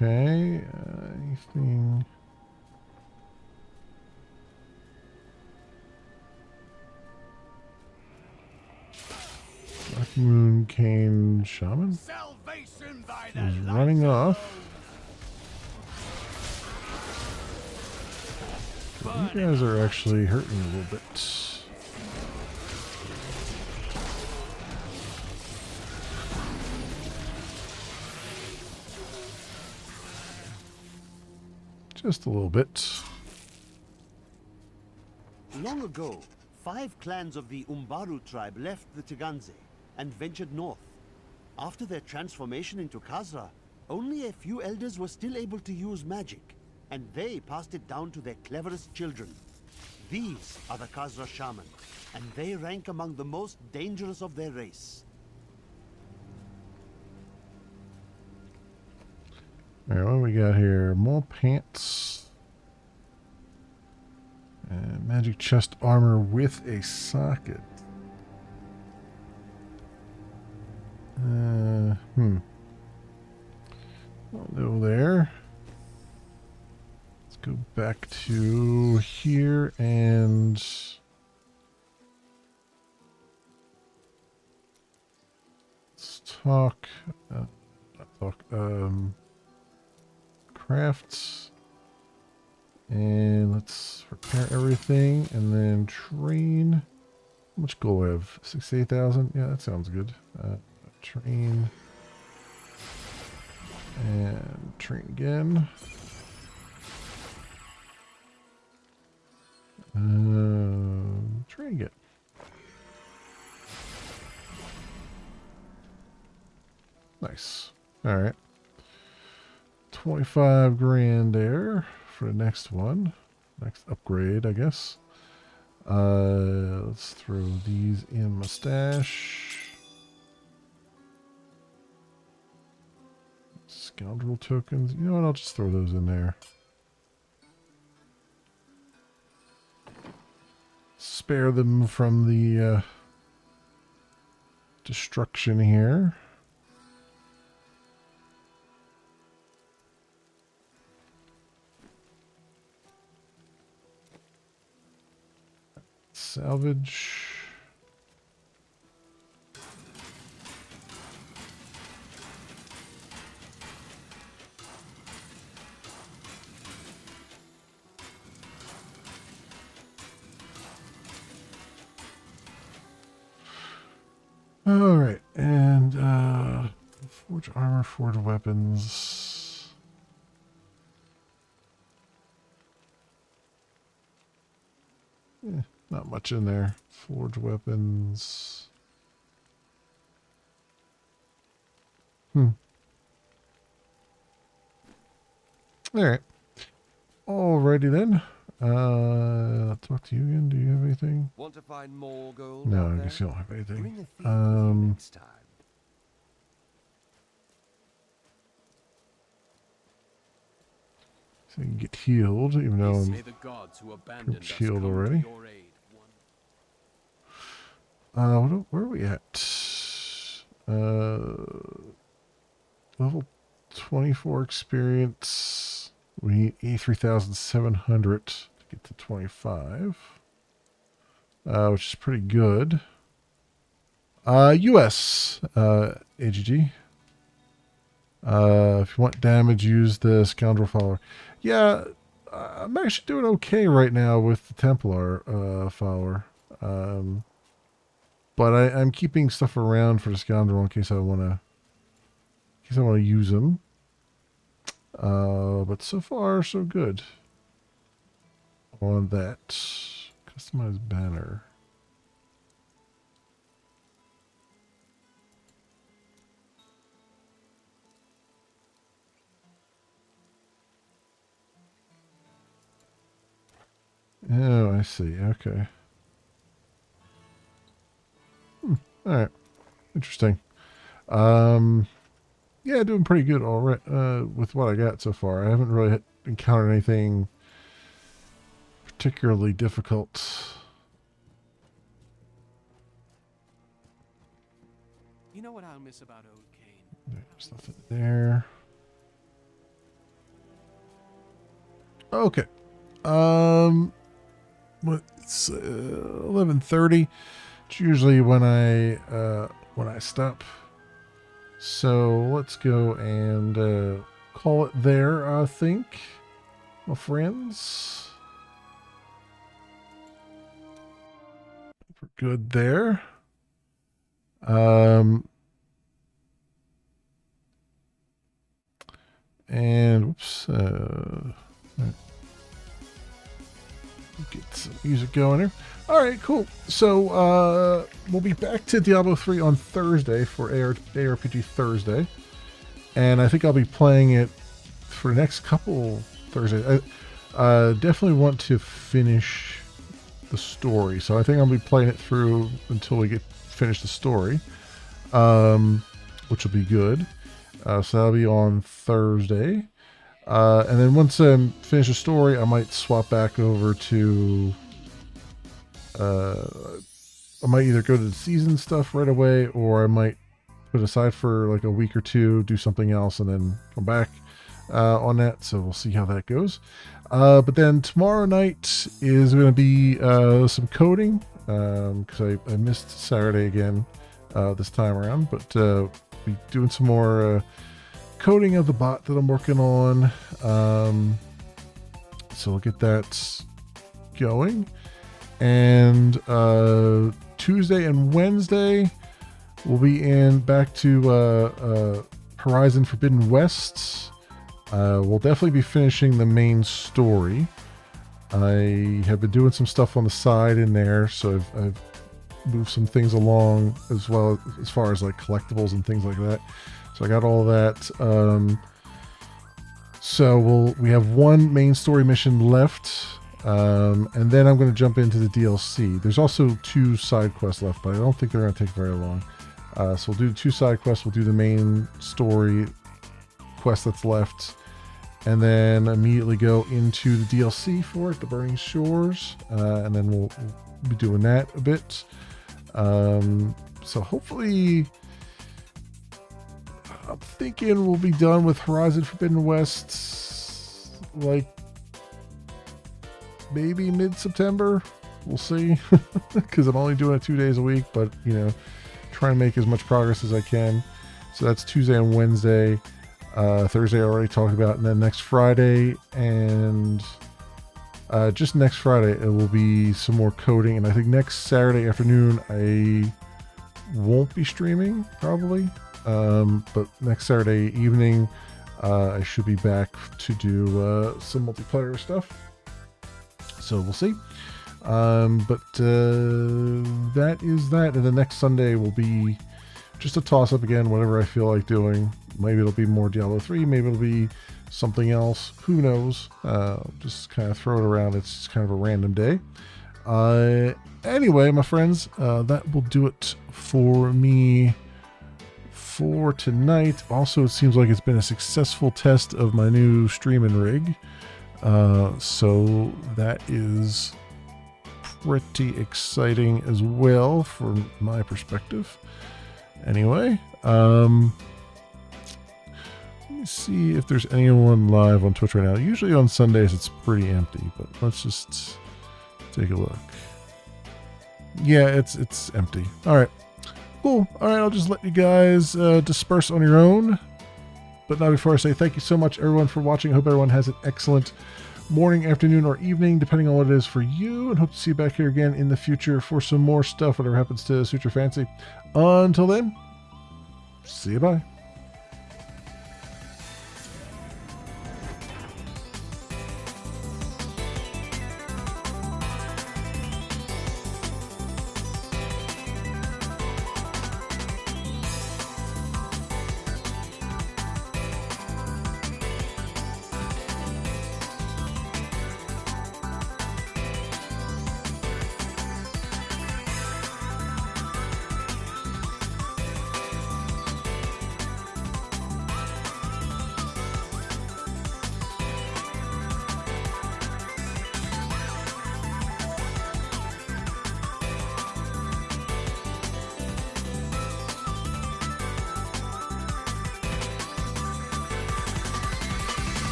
Okay. Anything? Black Moon Cane Shaman? He's running off. You guys are actually hurting a little bit. Just a little bit. Long ago, 5 clans of the Umbaru tribe left the Teganze and ventured north. After their transformation into Khazra, only a few elders were still able to use magic, and they passed it down to their cleverest children. These are the Khazra Shaman, and they rank among the most dangerous of their race. Alright, what do we got here? More pants. And magic chest armor with a socket. Hello there. Let's go back to here and let's talk. Crafts. And let's repair everything and then train. How much gold do I have? 68,000? Yeah, that sounds good. Train. And train again. Train again. Nice. Alright. 25 grand there for the next one. Next upgrade, I guess. Let's throw these in my stash. Scoundrel tokens. You know what? I'll just throw those in there. Spare them from the destruction here. Salvage. All right, and forge armor, forge weapons. Not much in there. Forge weapons. All right. Alrighty then. I'll talk to you again. Do you have anything? Want to find more gold? No, I guess you don't have anything. Next time. So you can get healed, even though I'm Say the gods who abandoned pretty us healed come to already. your aid. Where are we at? Level 24 experience. We need 83,700 to get to 25. Which is pretty good. US, AGG. If you want damage, use the Scoundrel Follower. Yeah, I'm actually doing okay right now with the Templar Follower. But I'm keeping stuff around for the Scoundrel in case I want to use them. But so far, so good. On that. Customize banner. Oh, I see. Okay. Alright. Interesting. Yeah, doing pretty good already with what I got so far. I haven't really encountered anything particularly difficult. You know what I'll miss about old Kane? There's nothing there. Okay. It's 11:30. It's usually when I stop. So let's go and call it there, I think, my friends. We're good there. And whoops, get some music going here. All right, cool. So we'll be back to Diablo 3 on Thursday for ARPG Thursday, and I think I'll be playing it for the next couple Thursdays. I definitely want to finish the story, so I think I'll be playing it through until we finish the story, which will be good. So that'll be on Thursday. And then once I finish the story, I might swap back over to... I might either go to the season stuff right away, or I might put aside for like a week or two, do something else, and then come back on that. So we'll see how that goes. But then tomorrow night is going to be some coding, because I missed Saturday again this time around. But be doing some more coding of the bot that I'm working on. So we'll get that going. And Tuesday and Wednesday we'll be back to Horizon Forbidden West. We'll definitely be finishing the main story. I have been doing some stuff on the side in there, so I've moved some things along as well, as far as like collectibles and things like that. So I got all that. So we have one main story mission left, and then I'm going to jump into the DLC. There's also 2 side quests left, but I don't think they're going to take very long. So we'll do 2 side quests. We'll do the main story quest that's left, and then immediately go into the DLC for it, the Burning Shores, and then we'll be doing that a bit. So hopefully, I'm thinking we'll be done with Horizon Forbidden West like maybe mid-September. We'll see, because I'm only doing it 2 days a week, but you know, trying to make as much progress as I can. So that's Tuesday and Wednesday. Thursday I already talked about, and then next Friday and just next Friday it will be some more coding, and I think next Saturday afternoon I won't be streaming probably, but next Saturday evening I should be back to do some multiplayer stuff, so we'll see. But that is that, and the next Sunday will be just a toss-up again, whatever I feel like doing. Maybe it'll be more Diablo 3, maybe it'll be something else, who knows. Just kind of throw it around. It's just kind of a random day. Anyway, my friends, that will do it for me for tonight. Also, it seems like it's been a successful test of my new streaming rig, so that is pretty exciting as well from my perspective. Anyway, let me see if there's anyone live on Twitch right now. Usually on Sundays it's pretty empty, but let's just take a look. Yeah, it's empty. All right, cool. All right, I'll just let you guys disperse on your own. But not before I say thank you so much, everyone, for watching. I hope everyone has an excellent morning, afternoon, or evening, depending on what it is for you. And hope to see you back here again in the future for some more stuff, whatever happens to suit your fancy. Until then, see you, bye.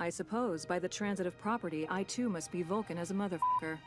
I suppose by the transitive property, I too must be Vulcan as a motherfucker.